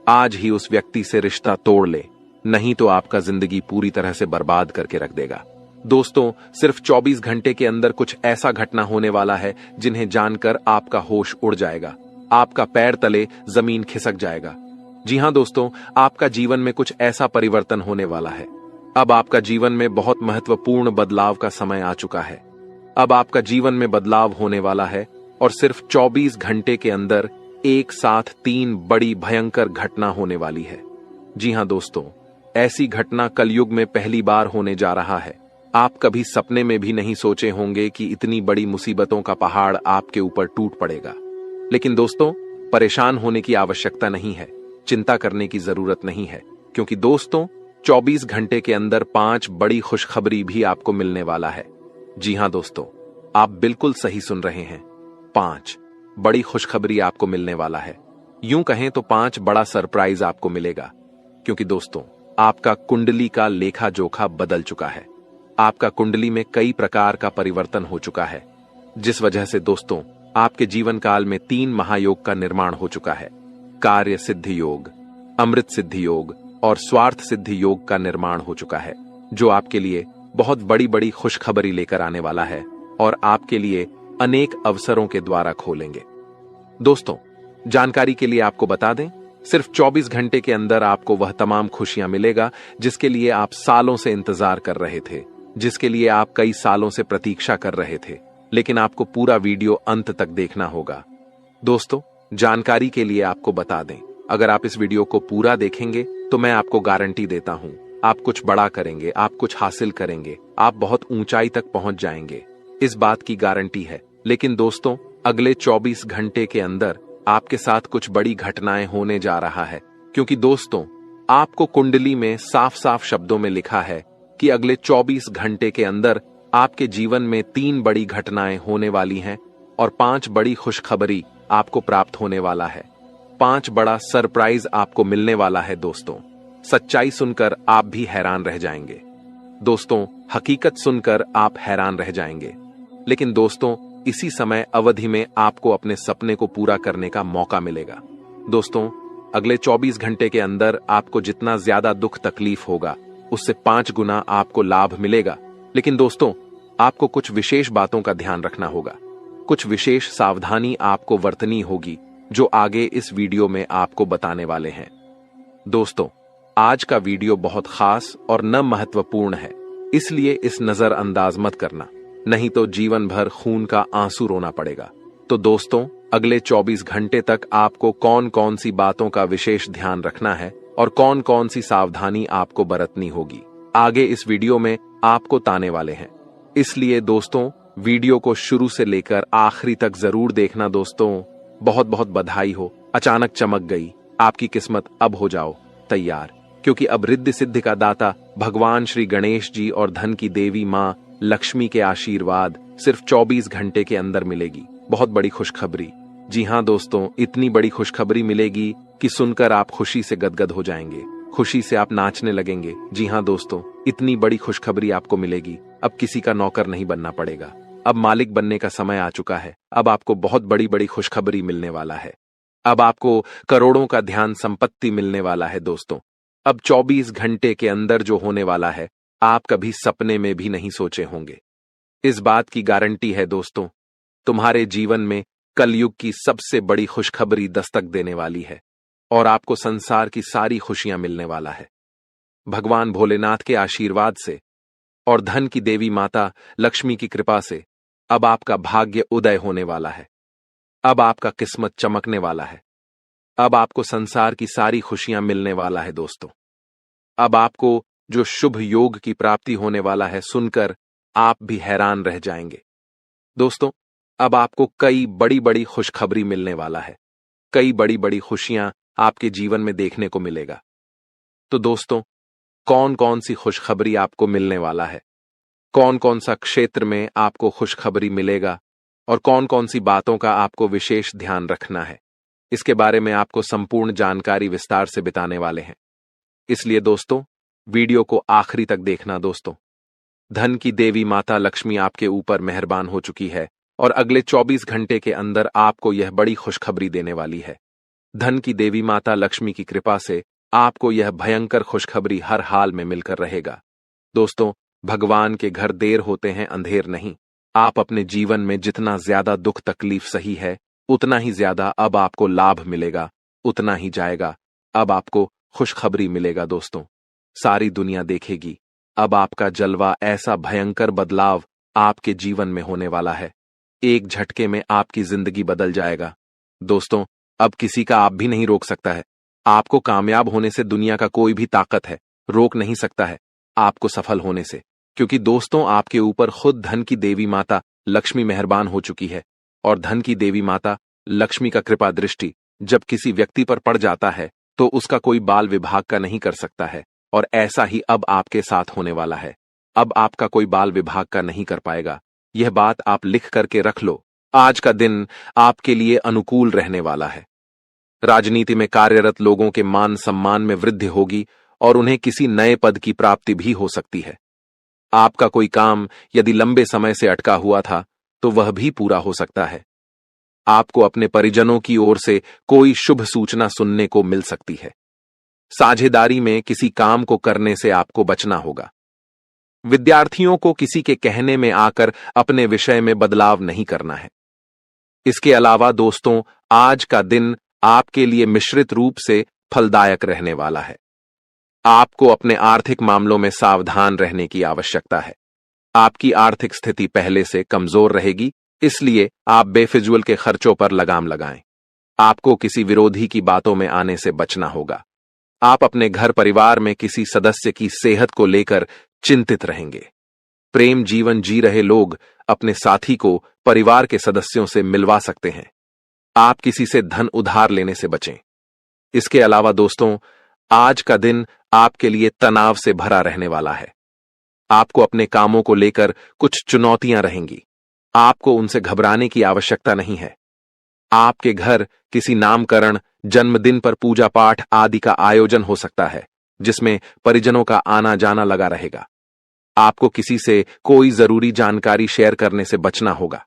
आज ही उस व्यक्ति से रिश्ता तोड़ ले, नहीं तो आपका जिंदगी पूरी तरह से बर्बाद करके रख देगा। दोस्तों, सिर्फ 24 घंटे के अंदर कुछ ऐसा घटना होने वाला है जिन्हें जानकर आपका होश उड़ जाएगा, आपका पैर तले जमीन खिसक जाएगा। जी हां दोस्तों, आपका जीवन में कुछ ऐसा परिवर्तन होने वाला है। अब आपका जीवन में बहुत महत्वपूर्ण बदलाव का समय आ चुका है। अब आपका जीवन में बदलाव होने वाला है और सिर्फ 24 घंटे के अंदर एक साथ 3 बड़ी भयंकर घटना होने वाली है। जी हां दोस्तों, ऐसी घटना कलयुग में पहली बार होने जा रहा है। आप कभी सपने में भी नहीं सोचे होंगे कि इतनी बड़ी मुसीबतों का पहाड़ आपके ऊपर टूट पड़ेगा। लेकिन दोस्तों, परेशान होने की आवश्यकता नहीं है, चिंता करने की जरूरत नहीं है, क्योंकि दोस्तों 24 घंटे के अंदर 5 बड़ी खुशखबरी भी आपको मिलने वाला है। जी हां दोस्तों, आप बिल्कुल सही सुन रहे हैं। 5 बड़ी खुशखबरी आपको मिलने वाला है। यूं कहें तो 5 बड़ा सरप्राइज आपको मिलेगा, क्योंकि दोस्तों आपका कुंडली का लेखा जोखा बदल चुका है। आपका कुंडली में कई प्रकार का परिवर्तन हो चुका है, जिस वजह से दोस्तों आपके जीवन काल में 3 महायोग का निर्माण हो चुका है। कार्य सिद्धि योग, अमृत सिद्धि योग और स्वार्थ सिद्धि योग का निर्माण हो चुका है, जो आपके लिए बहुत बड़ी बड़ी खुशखबरी लेकर आने वाला है और आपके लिए अनेक अवसरों के द्वारा खोलेंगे। दोस्तों, जानकारी के लिए आपको बता दें, सिर्फ 24 घंटे के अंदर आपको वह तमाम खुशियां मिलेगा जिसके लिए आप सालों से इंतजार कर रहे थे, जिसके लिए आप कई सालों से प्रतीक्षा कर रहे थे, लेकिन आपको पूरा वीडियो अंत तक देखना होगा। दोस्तों, जानकारी के लिए आपको बता दें, अगर आप इस वीडियो को पूरा देखेंगे तो मैं आपको गारंटी देता हूं, आप कुछ बड़ा करेंगे, आप कुछ हासिल करेंगे, आप बहुत ऊंचाई तक पहुंच जाएंगे। इस बात की गारंटी है। लेकिन दोस्तों, अगले 24 घंटे के अंदर आपके साथ कुछ बड़ी घटनाएं होने जा रहा है, क्योंकि दोस्तों आपको कुंडली में साफ साफ शब्दों में लिखा है कि अगले 24 घंटे के अंदर आपके जीवन में 3 बड़ी घटनाएं होने वाली हैं और 5 बड़ी खुशखबरी आपको प्राप्त होने वाला है। 5 बड़ा सरप्राइज आपको मिलने वाला है। दोस्तों, सच्चाई सुनकर आप भी हैरान रह जाएंगे। दोस्तों, हकीकत सुनकर आप हैरान रह जाएंगे। लेकिन दोस्तों, इसी समय अवधि में आपको अपने सपने को पूरा करने का मौका मिलेगा। दोस्तों, अगले 24 घंटे के अंदर आपको जितना ज्यादा दुख तकलीफ होगा, उससे 5 गुना आपको लाभ मिलेगा। लेकिन दोस्तों, आपको कुछ विशेष बातों का ध्यान रखना होगा, कुछ विशेष सावधानी आपको बरतनी होगी, जो आगे इस वीडियो में आपको बताने वाले हैं। दोस्तों, आज का वीडियो बहुत खास और न महत्वपूर्ण है, इसलिए इस नजरअंदाज मत करना, नहीं तो जीवन भर खून का आंसू रोना पड़ेगा। तो दोस्तों, अगले 24 घंटे तक आपको कौन कौन सी बातों का विशेष ध्यान रखना है और कौन कौन सी सावधानी आपको बरतनी होगी, आगे इस वीडियो में आपको ताने वाले हैं। इसलिए दोस्तों, वीडियो को शुरू से लेकर आखिरी तक जरूर देखना। दोस्तों, बहुत बहुत बधाई हो, अचानक चमक गई आपकी किस्मत। अब हो जाओ तैयार, क्योंकि अब रिद्धि सिद्धि का दाता भगवान श्री गणेश जी और धन की देवी माँ लक्ष्मी के आशीर्वाद सिर्फ 24 घंटे के अंदर मिलेगी। बहुत बड़ी खुशखबरी। जी हां दोस्तों, इतनी बड़ी खुशखबरी मिलेगी कि सुनकर आप खुशी से गदगद हो जाएंगे, खुशी से आप नाचने लगेंगे। जी हां दोस्तों, इतनी बड़ी खुशखबरी आपको मिलेगी, अब किसी का नौकर नहीं बनना पड़ेगा, अब मालिक बनने का समय आ चुका है। अब आपको बहुत बड़ी बड़ी खुशखबरी मिलने वाला है। अब आपको करोड़ों का ध्यान संपत्ति मिलने वाला है। दोस्तों, अब 24 घंटे के अंदर जो होने वाला है, आप कभी सपने में भी नहीं सोचे होंगे। इस बात की गारंटी है दोस्तों, तुम्हारे जीवन में कलयुग की सबसे बड़ी खुशखबरी दस्तक देने वाली है और आपको संसार की सारी खुशियां मिलने वाला है। भगवान भोलेनाथ के आशीर्वाद से और धन की देवी माता लक्ष्मी की कृपा से अब आपका भाग्य उदय होने वाला है। अब आपका किस्मत चमकने वाला है। अब आपको संसार की सारी खुशियां मिलने वाला है दोस्तों। अब आपको जो शुभ योग की प्राप्ति होने वाला है सुनकर आप भी हैरान रह जाएंगे। दोस्तों, अब आपको कई बड़ी बड़ी खुशखबरी मिलने वाला है। कई बड़ी बड़ी खुशियां आपके जीवन में देखने को मिलेगा। तो दोस्तों, कौन कौन सी खुशखबरी आपको मिलने वाला है, कौन कौन सा क्षेत्र में आपको खुशखबरी मिलेगा और कौन कौन सी बातों का आपको विशेष ध्यान रखना है, इसके बारे में आपको संपूर्ण जानकारी विस्तार से बताने वाले हैं। इसलिए दोस्तों, वीडियो को आखिरी तक देखना। दोस्तों, धन की देवी माता लक्ष्मी आपके ऊपर मेहरबान हो चुकी है और अगले 24 घंटे के अंदर आपको यह बड़ी खुशखबरी देने वाली है। धन की देवी माता लक्ष्मी की कृपा से आपको यह भयंकर खुशखबरी हर हाल में मिलकर रहेगा। दोस्तों, भगवान के घर देर होते हैं, अंधेर नहीं। आप अपने जीवन में जितना ज्यादा दुख तकलीफ सही है, उतना ही ज्यादा अब आपको लाभ मिलेगा, उतना ही जाएगा। अब आपको खुशखबरी मिलेगा दोस्तों। सारी दुनिया देखेगी। अब आपका जलवा, ऐसा भयंकर बदलाव आपके जीवन में होने वाला है। एक झटके में आपकी जिंदगी बदल जाएगा। दोस्तों, अब किसी का आप भी नहीं रोक सकता है। आपको कामयाब होने से दुनिया का कोई भी ताकत है रोक नहीं सकता है आपको सफल होने से, क्योंकि दोस्तों, आपके ऊपर खुद धन की देवी माता लक्ष्मी मेहरबान हो चुकी है। और धन की देवी माता लक्ष्मी का कृपा दृष्टि जब किसी व्यक्ति पर पड़ जाता है तो उसका कोई बाल विभाग का नहीं कर सकता है। और ऐसा ही अब आपके साथ होने वाला है। अब आपका कोई बाल विभाग का नहीं कर पाएगा। यह बात आप लिख करके रख लो। आज का दिन आपके लिए अनुकूल रहने वाला है। राजनीति में कार्यरत लोगों के मान सम्मान में वृद्धि होगी और उन्हें किसी नए पद की प्राप्ति भी हो सकती है। आपका कोई काम यदि लंबे समय से अटका हुआ था तो वह भी पूरा हो सकता है। आपको अपने परिजनों की ओर से कोई शुभ सूचना सुनने को मिल सकती है। साझेदारी में किसी काम को करने से आपको बचना होगा। विद्यार्थियों को किसी के कहने में आकर अपने विषय में बदलाव नहीं करना है। इसके अलावा दोस्तों, आज का दिन आपके लिए मिश्रित रूप से फलदायक रहने वाला है। आपको अपने आर्थिक मामलों में सावधान रहने की आवश्यकता है। आपकी आर्थिक स्थिति पहले से कमजोर रहेगी, इसलिए आप बेफिजूल के खर्चों पर लगाम लगाएं। आपको किसी विरोधी की बातों में आने से बचना होगा। आप अपने घर परिवार में किसी सदस्य की सेहत को लेकर चिंतित रहेंगे। प्रेम जीवन जी रहे लोग अपने साथी को परिवार के सदस्यों से मिलवा सकते हैं। आप किसी से धन उधार लेने से बचें। इसके अलावा दोस्तों, आज का दिन आपके लिए तनाव से भरा रहने वाला है। आपको अपने कामों को लेकर कुछ चुनौतियां रहेंगी। आपको उनसे घबराने की आवश्यकता नहीं है। आपके घर किसी नामकरण, जन्मदिन पर पूजा पाठ आदि का आयोजन हो सकता है, जिसमें परिजनों का आना जाना लगा रहेगा। आपको किसी से कोई जरूरी जानकारी शेयर करने से बचना होगा।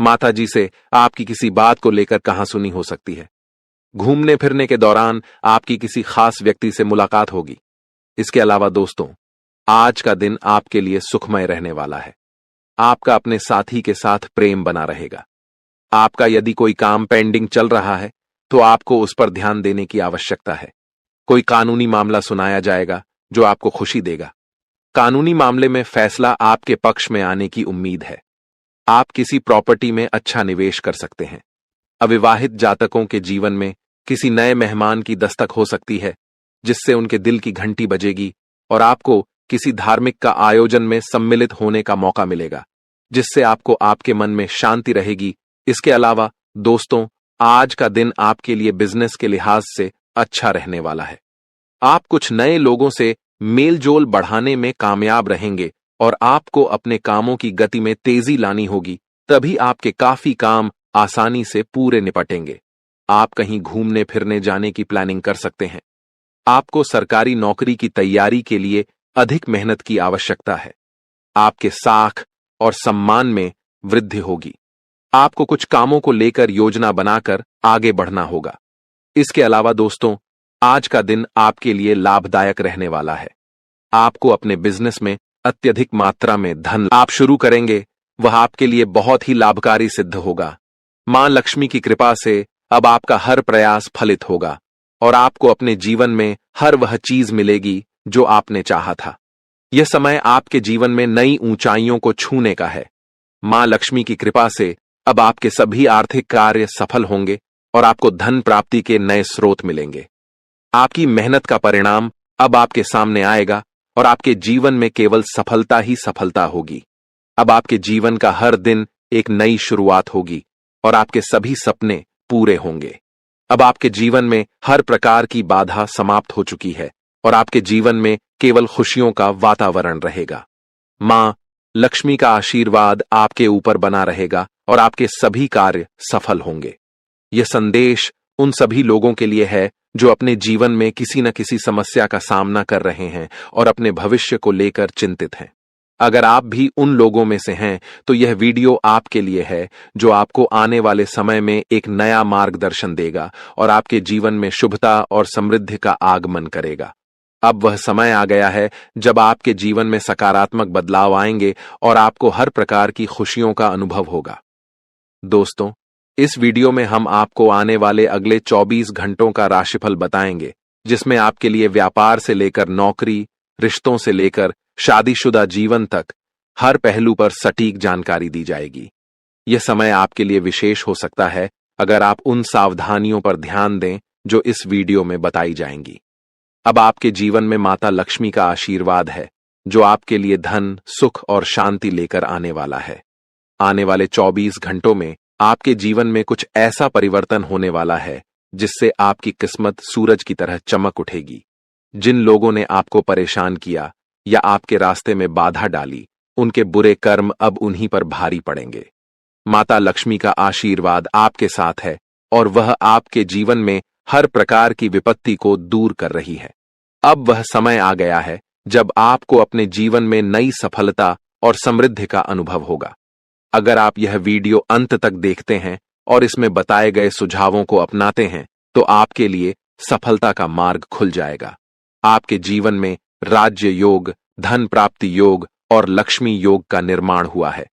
माताजी से आपकी किसी बात को लेकर कहासुनी हो सकती है। घूमने फिरने के दौरान आपकी किसी खास व्यक्ति से मुलाकात होगी। इसके अलावा दोस्तों, आज का दिन आपके लिए सुखमय रहने वाला है। आपका अपने साथी के साथ प्रेम बना रहेगा। आपका यदि कोई काम पेंडिंग चल रहा है तो आपको उस पर ध्यान देने की आवश्यकता है। कोई कानूनी मामला सुनाया जाएगा जो आपको खुशी देगा। कानूनी मामले में फैसला आपके पक्ष में आने की उम्मीद है। आप किसी प्रॉपर्टी में अच्छा निवेश कर सकते हैं। अविवाहित जातकों के जीवन में किसी नए मेहमान की दस्तक हो सकती है, जिससे उनके दिल की घंटी बजेगी और आपको किसी धार्मिक का आयोजन में सम्मिलित होने का मौका मिलेगा, जिससे आपको आपके मन में शांति रहेगी। इसके अलावा दोस्तों, आज का दिन आपके लिए बिजनेस के लिहाज से अच्छा रहने वाला है। आप कुछ नए लोगों से मेलजोल बढ़ाने में कामयाब रहेंगे और आपको अपने कामों की गति में तेजी लानी होगी, तभी आपके काफी काम आसानी से पूरे निपटेंगे। आप कहीं घूमने फिरने जाने की प्लानिंग कर सकते हैं। आपको सरकारी नौकरी की तैयारी के लिए अधिक मेहनत की आवश्यकता है। आपके साख और सम्मान में वृद्धि होगी। आपको कुछ कामों को लेकर योजना बनाकर आगे बढ़ना होगा। इसके अलावा दोस्तों, आज का दिन आपके लिए लाभदायक रहने वाला है। आपको अपने बिजनेस में अत्यधिक मात्रा में धन आप शुरू करेंगे, वह आपके लिए बहुत ही लाभकारी सिद्ध होगा। मां लक्ष्मी की कृपा से अब आपका हर प्रयास फलित होगा और आपको अपने जीवन में हर वह चीज मिलेगी जो आपने चाहा था। यह समय आपके जीवन में नई ऊंचाइयों को छूने का है। मां लक्ष्मी की कृपा से अब आपके सभी आर्थिक कार्य सफल होंगे और आपको धन प्राप्ति के नए स्रोत मिलेंगे। आपकी मेहनत का परिणाम अब आपके सामने आएगा और आपके जीवन में केवल सफलता ही सफलता होगी। अब आपके जीवन का हर दिन एक नई शुरुआत होगी और आपके सभी सपने पूरे होंगे। अब आपके जीवन में हर प्रकार की बाधा समाप्त हो चुकी है और आपके जीवन में केवल खुशियों का वातावरण रहेगा। मां लक्ष्मी का आशीर्वाद आपके ऊपर बना रहेगा और आपके सभी कार्य सफल होंगे। यह संदेश उन सभी लोगों के लिए है जो अपने जीवन में किसी न किसी समस्या का सामना कर रहे हैं और अपने भविष्य को लेकर चिंतित हैं। अगर आप भी उन लोगों में से हैं तो यह वीडियो आपके लिए है, जो आपको आने वाले समय में एक नया मार्गदर्शन देगा और आपके जीवन में शुभता और समृद्धि का आगमन करेगा। अब वह समय आ गया है जब आपके जीवन में सकारात्मक बदलाव आएंगे और आपको हर प्रकार की खुशियों का अनुभव होगा। दोस्तों, इस वीडियो में हम आपको आने वाले अगले 24 घंटों का राशिफल बताएंगे, जिसमें आपके लिए व्यापार से लेकर नौकरी, रिश्तों से लेकर शादीशुदा जीवन तक हर पहलू पर सटीक जानकारी दी जाएगी। यह समय आपके लिए विशेष हो सकता है अगर आप उन सावधानियों पर ध्यान दें जो इस वीडियो में बताई जाएंगी। अब आपके जीवन में माता लक्ष्मी का आशीर्वाद है, जो आपके लिए धन, सुख और शांति लेकर आने वाला है। आने वाले 24 घंटों में आपके जीवन में कुछ ऐसा परिवर्तन होने वाला है जिससे आपकी किस्मत सूरज की तरह चमक उठेगी। जिन लोगों ने आपको परेशान किया या आपके रास्ते में बाधा डाली, उनके बुरे कर्म अब उन्हीं पर भारी पड़ेंगे। माता लक्ष्मी का आशीर्वाद आपके साथ है और वह आपके जीवन में हर प्रकार की विपत्ति को दूर कर रही है। अब वह समय आ गया है जब आपको अपने जीवन में नई सफलता और समृद्धि का अनुभव होगा। अगर आप यह वीडियो अंत तक देखते हैं और इसमें बताए गए सुझावों को अपनाते हैं तो आपके लिए सफलता का मार्ग खुल जाएगा। आपके जीवन में राज्य योग, धन प्राप्ति योग और लक्ष्मी योग का निर्माण हुआ है।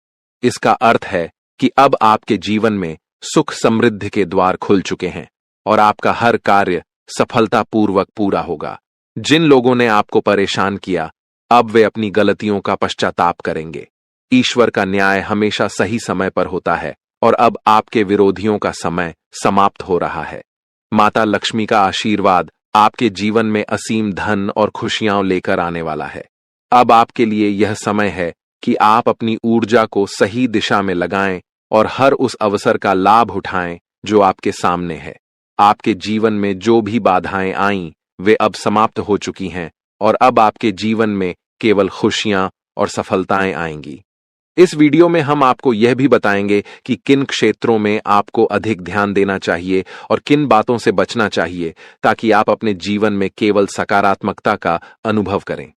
इसका अर्थ है कि अब आपके जीवन में सुख समृद्धि के द्वार खुल चुके हैं और आपका हर कार्य सफलतापूर्वक पूरा होगा। जिन लोगों ने आपको परेशान किया, अब वे अपनी गलतियों का पश्चाताप करेंगे। ईश्वर का न्याय हमेशा सही समय पर होता है और अब आपके विरोधियों का समय समाप्त हो रहा है। माता लक्ष्मी का आशीर्वाद आपके जीवन में असीम धन और खुशियां लेकर आने वाला है। अब आपके लिए यह समय है कि आप अपनी ऊर्जा को सही दिशा में लगाएं और हर उस अवसर का लाभ उठाएं जो आपके सामने है। आपके जीवन में जो भी बाधाएं आईं, वे अब समाप्त हो चुकी हैं और अब आपके जीवन में केवल खुशियां और सफलताएं आएंगी। इस वीडियो में हम आपको यह भी बताएंगे कि किन क्षेत्रों में आपको अधिक ध्यान देना चाहिए और किन बातों से बचना चाहिए, ताकि आप अपने जीवन में केवल सकारात्मकता का अनुभव करें।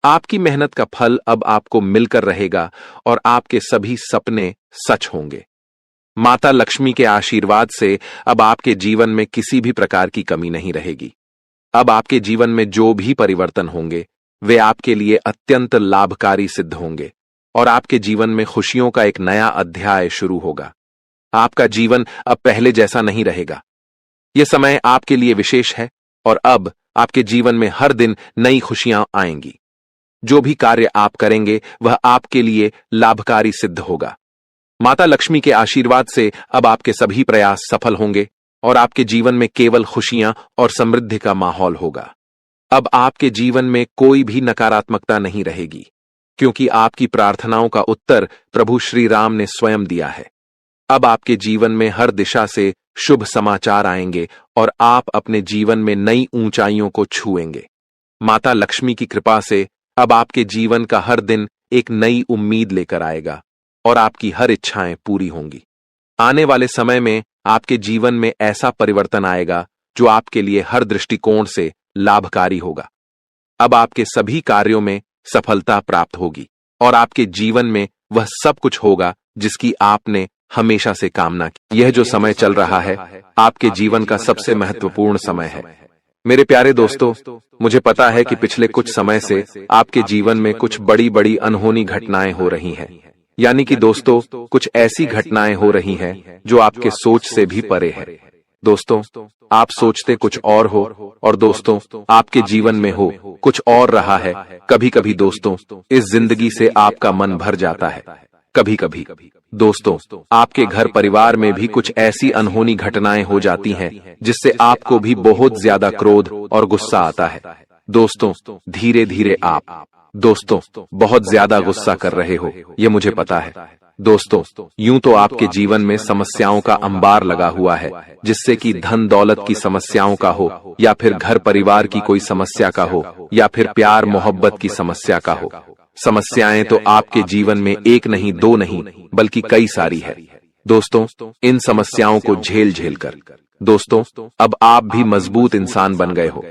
आपकी मेहनत का फल अब आपको मिलकर रहेगा और आपके सभी सपने सच होंगे। माता लक्ष्मी के आशीर्वाद से अब आपके जीवन में किसी भी प्रकार की कमी नहीं रहेगी। अब आपके जीवन में जो भी परिवर्तन होंगे, वे आपके लिए अत्यंत लाभकारी सिद्ध होंगे और आपके जीवन में खुशियों का एक नया अध्याय शुरू होगा। आपका जीवन अब पहले जैसा नहीं रहेगा। यह समय आपके लिए विशेष है और अब आपके जीवन में हर दिन नई खुशियां आएंगी। जो भी कार्य आप करेंगे वह आपके लिए लाभकारी सिद्ध होगा। माता लक्ष्मी के आशीर्वाद से अब आपके सभी प्रयास सफल होंगे और आपके जीवन में केवल खुशियां और समृद्धि का माहौल होगा। अब आपके जीवन में कोई भी नकारात्मकता नहीं रहेगी, क्योंकि आपकी प्रार्थनाओं का उत्तर प्रभु श्री राम ने स्वयं दिया है। अब आपके जीवन में हर दिशा से शुभ समाचार आएंगे और आप अपने जीवन में नई ऊंचाइयों को छुएंगे। माता लक्ष्मी की कृपा से अब आपके जीवन का हर दिन एक नई उम्मीद लेकर आएगा और आपकी हर इच्छाएं पूरी होंगी। आने वाले समय में आपके जीवन में ऐसा परिवर्तन आएगा जो आपके लिए हर दृष्टिकोण से लाभकारी होगा। अब आपके सभी कार्यों में सफलता प्राप्त होगी और आपके जीवन में वह सब कुछ होगा जिसकी आपने हमेशा से कामना की। यह जो समय चल रहा है, आपके जीवन का सबसे महत्वपूर्ण समय है। मेरे प्यारे दोस्तों, मुझे पता है कि पिछले कुछ समय से आपके जीवन में कुछ बड़ी बड़ी अनहोनी घटनाएं हो रही हैं। यानी कि दोस्तों, कुछ ऐसी घटनाएं हो रही हैं जो आपके सोच से भी परे है। दोस्तों, आप सोचते कुछ और हो और दोस्तों आपके जीवन में हो कुछ और रहा है। कभी कभी दोस्तों, इस जिंदगी से आपका मन भर जाता है। कभी कभी दोस्तों, आपके घर परिवार में भी कुछ ऐसी अनहोनी घटनाएं हो जाती हैं जिससे आपको भी बहुत ज्यादा क्रोध और गुस्सा आता है। दोस्तों, धीरे धीरे आप बहुत ज्यादा गुस्सा कर रहे हो, ये मुझे पता है। दोस्तों, यूं तो आपके जीवन में समस्याओं का अंबार लगा हुआ है, जिससे कि धन दौलत की समस्याओं का हो, या फिर घर परिवार की कोई समस्या का हो, या फिर प्यार मोहब्बत की समस्या का हो। समस्याएं तो आपके जीवन में एक नहीं, दो नहीं, बल्कि कई सारी है। दोस्तों, इन समस्याओं को झेल झेल कर दोस्तों अब आप भी मजबूत इंसान बन गए हो।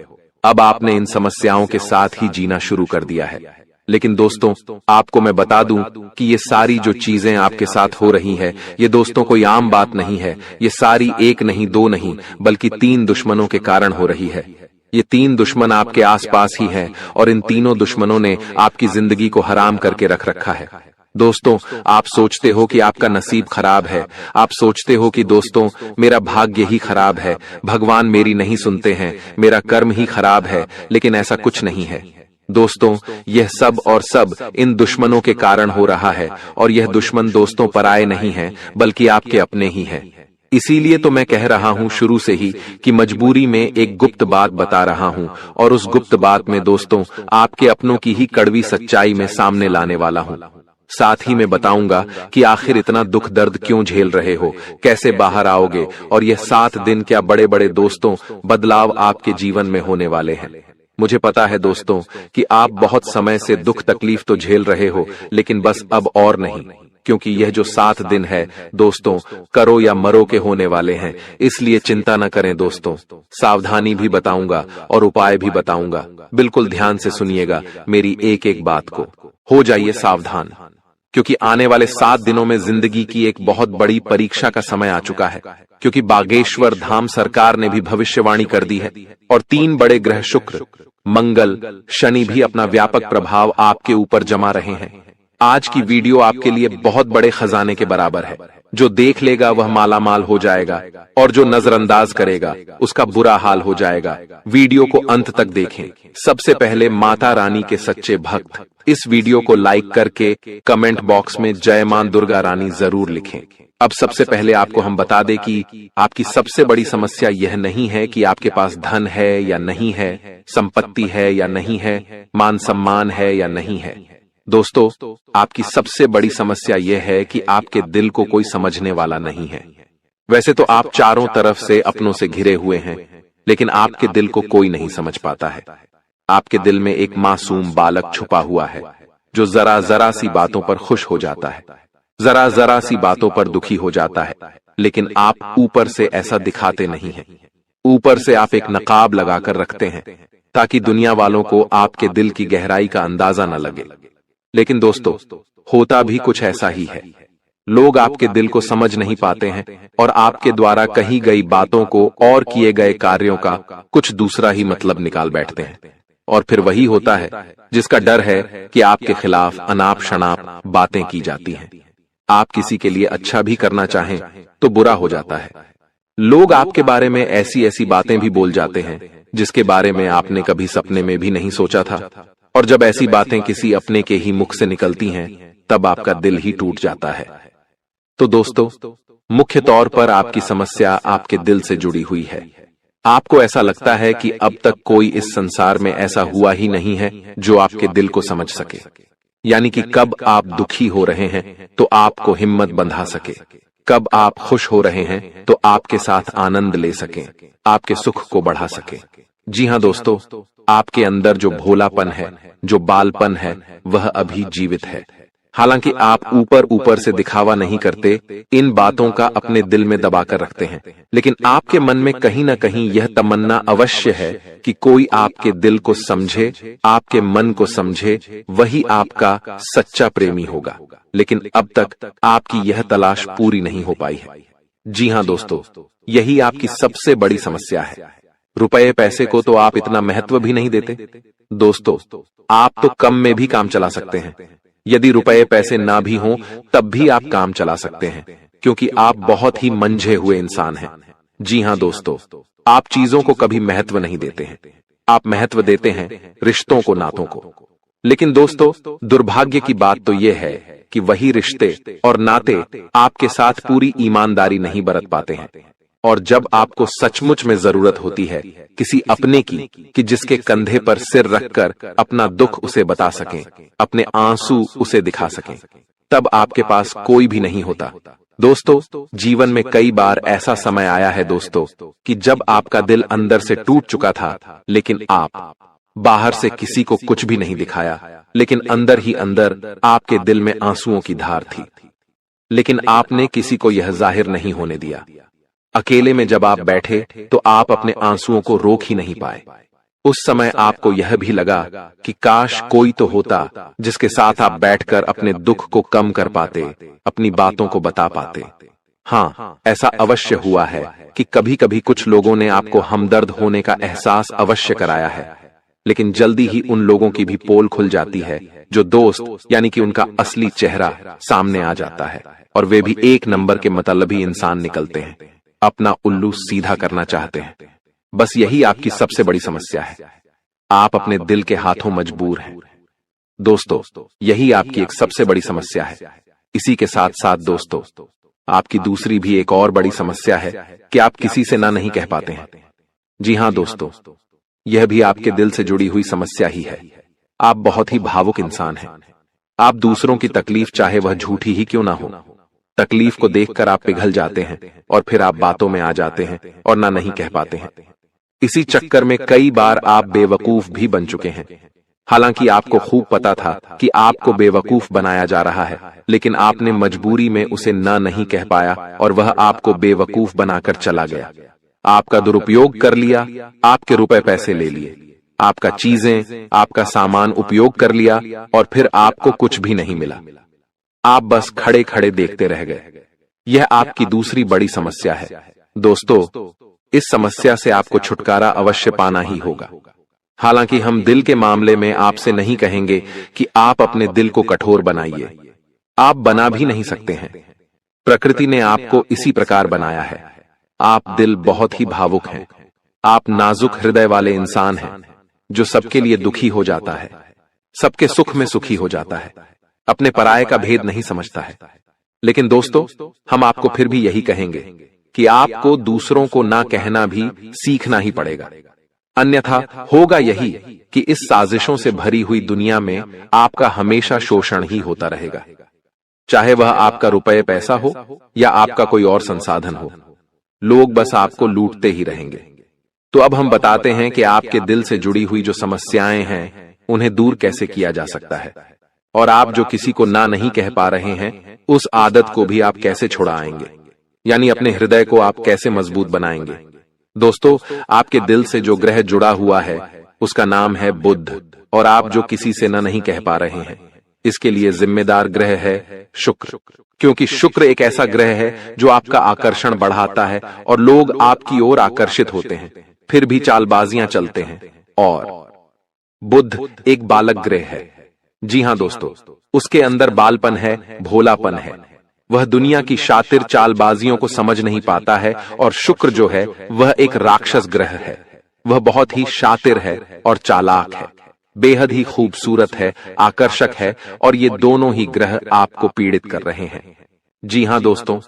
अब आपने इन समस्याओं के साथ ही जीना शुरू कर दिया है। लेकिन दोस्तों, आपको मैं बता दूं कि ये सारी जो चीजें आपके साथ हो रही हैं, ये दोस्तों कोई आम बात नहीं है। ये सारी एक नहीं, दो नहीं, बल्कि 3 दुश्मनों के कारण हो रही है। ये 3 दुश्मन आपके आसपास ही हैं और इन तीनों दुश्मनों ने आपकी जिंदगी को हराम करके रख रखा है। दोस्तों, आप सोचते हो कि आपका नसीब खराब है। आप सोचते हो कि दोस्तों मेरा भाग्य ही खराब है, भगवान मेरी नहीं सुनते हैं, मेरा कर्म ही खराब है। लेकिन ऐसा कुछ नहीं है। दोस्तों, यह सब और सब इन दुश्मनों के कारण हो रहा है, और यह दुश्मन दोस्तों पराये नहीं हैं, बल्कि आपके अपने ही हैं। इसीलिए तो मैं कह रहा हूं शुरू से ही कि मजबूरी में एक गुप्त बात बता रहा हूं, और उस गुप्त बात में दोस्तों आपके अपनों की ही कड़वी सच्चाई में सामने लाने वाला हूं। साथ ही मैं बताऊंगा कि आखिर इतना दुख दर्द क्यों झेल रहे हो, कैसे बाहर आओगे, और यह 7 दिन क्या बड़े बड़े दोस्तों बदलाव आपके जीवन में होने वाले हैं। मुझे पता है दोस्तों कि आप बहुत समय से दुख तकलीफ तो झेल रहे हो, लेकिन बस अब और नहीं, क्योंकि यह जो 7 दिन है दोस्तों करो या मरो के होने वाले हैं। इसलिए चिंता न करें दोस्तों, सावधानी भी बताऊंगा और उपाय भी बताऊंगा। बिल्कुल ध्यान से सुनिएगा मेरी एक एक बात को। हो जाइए सावधान, क्योंकि आने वाले 7 दिनों में जिंदगी की एक बहुत बड़ी परीक्षा का समय आ चुका है। क्योंकि बागेश्वर धाम सरकार ने भी भविष्यवाणी कर दी है, और 3 बड़े ग्रह शुक्र, मंगल, शनि भी अपना व्यापक प्रभाव आपके ऊपर जमा रहे हैं। आज की वीडियो आपके लिए बहुत बड़े खजाने के बराबर है। जो देख लेगा वह मालामाल हो जाएगा, और जो नजरअंदाज करेगा उसका बुरा हाल हो जाएगा। वीडियो को अंत तक देखें। सबसे पहले माता रानी के सच्चे भक्त इस वीडियो को लाइक करके कमेंट बॉक्स में जय मां दुर्गा रानी जरूर लिखें। अब सबसे पहले आपको हम बता दें कि आपकी सबसे बड़ी समस्या यह नहीं है कि आपके पास धन है या नहीं है, संपत्ति है या नहीं है, मान सम्मान है या नहीं है। दोस्तों, आपकी सबसे बड़ी समस्या यह है कि आपके दिल को कोई समझने वाला नहीं है। वैसे तो आप चारों तरफ से अपनों से घिरे हुए हैं, लेकिन आपके दिल को कोई नहीं समझ पाता है। आपके दिल में एक मासूम बालक छुपा हुआ है, जो जरा जरा सी बातों पर खुश हो जाता है, जरा जरा सी बातों पर दुखी हो जाता है। लेकिन आप ऊपर से ऐसा दिखाते नहीं हैं। ऊपर से आप एक नकाब लगाकर रखते हैं, ताकि दुनिया वालों को आपके दिल की गहराई का अंदाजा न लगे। लेकिन दोस्तों, होता भी कुछ ऐसा ही है। लोग आपके दिल को समझ नहीं पाते हैं, और आपके द्वारा कही गई बातों को और किए गए कार्यों का कुछ दूसरा ही मतलब निकाल बैठते हैं। और फिर वही होता है जिसका डर है कि आपके खिलाफ अनाप शनाप बातें की जाती हैं। आप किसी के लिए अच्छा भी करना चाहें तो बुरा हो जाता है। लोग आपके बारे में ऐसी ऐसी बातें भी बोल जाते हैं जिसके बारे में आपने कभी सपने में भी नहीं सोचा था। और जब ऐसी बातें किसी अपने के ही मुख से निकलती हैं, तब आपका दिल ही टूट जाता है। तो दोस्तों, मुख्य तौर पर आपकी समस्या आपके दिल से जुड़ी हुई है। आपको ऐसा लगता है कि अब तक कोई इस संसार में ऐसा हुआ ही नहीं है जो आपके दिल को समझ सके। यानी कि कब आप दुखी हो रहे हैं तो आपको हिम्मत बंधा सके, कब आप खुश हो रहे हैं तो आपके साथ आनंद ले सके, आपके सुख को बढ़ा सके। जी हाँ दोस्तों, आपके अंदर जो भोलापन है, जो बालपन है, वह अभी जीवित है। हालांकि आप ऊपर ऊपर से दिखावा नहीं करते, इन बातों का अपने दिल में दबा कर रखते हैं, लेकिन आपके मन में कहीं ना कहीं यह तमन्ना अवश्य है कि कोई आपके दिल को समझे, आपके मन को समझे, वही आपका सच्चा प्रेमी होगा। लेकिन अब तक आपकी यह तलाश पूरी नहीं हो पाई है। जी हाँ दोस्तों, यही आपकी सबसे बड़ी समस्या है। रुपए पैसे को तो आप इतना महत्व भी नहीं देते। दोस्तों, आप तो कम में भी काम चला सकते हैं। यदि रुपए पैसे ना भी हों तब भी आप काम चला सकते हैं, क्योंकि आप बहुत ही मंझे हुए इंसान हैं। जी हाँ दोस्तों, आप चीजों को कभी महत्व नहीं देते हैं। आप महत्व देते हैं रिश्तों को, नातों को। लेकिन दोस्तों, दुर्भाग्य की बात तो यह है कि वही रिश्ते और नाते आपके साथ पूरी ईमानदारी नहीं बरत पाते हैं। और जब आपको सचमुच में जरूरत होती है किसी अपने की कि जिसके कंधे पर सिर रखकर अपना दुख उसे बता सकें, अपने आंसू उसे दिखा सकें, तब आपके पास कोई भी नहीं होता। दोस्तों, जीवन में कई बार ऐसा समय आया है दोस्तों कि जब आपका दिल अंदर से टूट चुका था, लेकिन आप बाहर से किसी को कुछ भी नहीं दिखाया, लेकिन अंदर ही अंदर आपके दिल में आंसुओं की धार थी, लेकिन आपने किसी को यह जाहिर नहीं होने दिया। अकेले में जब आप बैठे तो आप अपने आंसुओं को रोक ही नहीं पाए। उस समय आपको यह भी लगा कि काश कोई तो होता जिसके साथ आप बैठकर अपने दुख को कम कर पाते, अपनी बातों को बता पाते। हाँ, ऐसा अवश्य हुआ है कि कभी कभी कुछ लोगों ने आपको हमदर्द होने का एहसास अवश्य कराया है, लेकिन जल्दी ही उन लोगों की भी पोल खुल जाती है जो दोस्त यानी कि उनका असली चेहरा सामने आ जाता है, और वे भी एक नंबर के मतलबी इंसान निकलते हैं, अपना उल्लू सीधा करना चाहते हैं। बस यही आपकी सबसे बड़ी समस्या है, आप अपने दिल के हाथों मजबूर हैं। दोस्तों, यही आपकी एक सबसे बड़ी समस्या है। इसी के साथ साथ दोस्तों, आपकी दूसरी भी एक और बड़ी समस्या है कि आप किसी से ना नहीं कह पाते हैं। जी हाँ दोस्तों, यह भी आपके दिल से जुड़ी हुई समस्या ही है। आप बहुत ही भावुक इंसान हैं। आप दूसरों की तकलीफ चाहे वह झूठी ही क्यों ना हो, तकलीफ को देखकर आप पिघल जाते हैं और फिर आप बातों में आ जाते हैं और ना नहीं कह पाते हैं। इसी चक्कर में कई बार आप बेवकूफ भी बन चुके हैं। हालांकि आपको खूब पता था कि आपको बेवकूफ बनाया जा रहा है, लेकिन आपने मजबूरी में उसे ना नहीं कह पाया और वह आपको बेवकूफ बनाकर चला गया। आपका दुरुपयोग कर लिया, आपके रुपए पैसे ले लिए, आपका चीजें, आपका सामान उपयोग कर लिया और फिर आपको कुछ भी नहीं मिला। आप बस खड़े खड़े देखते रह गए। यह आपकी दूसरी बड़ी समस्या है। दोस्तों, इस समस्या से आपको छुटकारा अवश्य पाना ही होगा। हालांकि हम दिल के मामले में आपसे नहीं कहेंगे कि आप अपने दिल को कठोर बनाइए, आप बना भी नहीं सकते हैं। प्रकृति ने आपको इसी प्रकार बनाया है। आप दिल बहुत ही भावुक हैं। आप नाजुक हृदय वाले इंसान हैं जो सबके लिए दुखी हो जाता है, सबके सुख में सुखी हो जाता है, अपने पराये का भेद नहीं समझता है। लेकिन दोस्तों, हम आपको फिर भी यही कहेंगे कि आपको दूसरों को ना कहना भी सीखना ही पड़ेगा। अन्यथा होगा यही कि इस साजिशों से भरी हुई दुनिया में आपका हमेशा शोषण ही होता रहेगा, चाहे वह आपका रुपये पैसा हो या आपका कोई और संसाधन हो। लोग बस आपको लूटते ही रहेंगे। तो अब हम बताते हैं कि आपके दिल से जुड़ी हुई जो समस्याएं हैं उन्हें दूर कैसे किया जा सकता है, और आप जो किसी को ना नहीं कह पा रहे हैं उस आदत को भी आप कैसे छुड़ाएंगे, यानी अपने हृदय को आप कैसे मजबूत बनाएंगे। दोस्तों, आपके दिल से जो ग्रह जुड़ा हुआ है उसका नाम है बुध, और आप जो किसी से ना नहीं कह पा रहे हैं इसके लिए जिम्मेदार ग्रह है शुक्र, क्योंकि शुक्र एक ऐसा ग्रह है जो आपका आकर्षण बढ़ाता है और लोग आपकी ओर आकर्षित होते हैं, फिर भी चालबाजियां चलते हैं। और बुध एक बालक ग्रह है। जी हां दोस्तों, उसके अंदर बालपन है, भोलापन है। वह दुनिया की शातिर चालबाजियों को समझ नहीं पाता है। और शुक्र जो है वह एक राक्षस ग्रह है। वह बहुत ही शातिर है और चालाक है, बेहद ही खूबसूरत है, आकर्षक है, और ये दोनों ही ग्रह आपको पीड़ित कर रहे हैं। जी हां दोस्तों,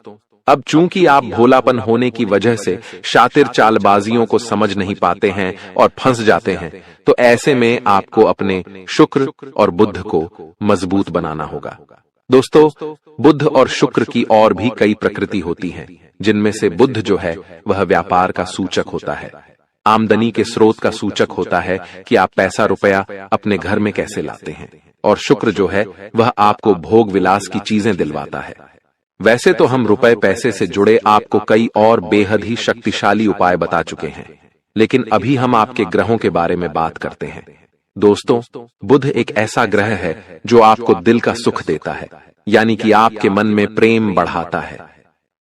अब चूंकि आप भोलापन होने की वजह से शातिर चालबाजियों को समझ नहीं पाते हैं और फंस जाते हैं, तो ऐसे में आपको अपने शुक्र और बुध को मजबूत बनाना होगा। दोस्तों, बुध और शुक्र की और भी कई प्रकृति होती हैं, जिनमें से बुध जो है वह व्यापार का सूचक होता है, आमदनी के स्रोत का सूचक होता है कि आप पैसा रुपया अपने घर में कैसे लाते हैं, और शुक्र जो है वह आपको भोग विलास की चीजें दिलवाता है। वैसे तो हम रुपए पैसे से जुड़े आपको कई और बेहद ही शक्तिशाली उपाय बता चुके हैं, लेकिन अभी हम आपके ग्रहों के बारे में बात करते हैं। दोस्तों, बुध एक ऐसा ग्रह है जो आपको दिल का सुख देता है, यानी कि आपके मन में प्रेम बढ़ाता है,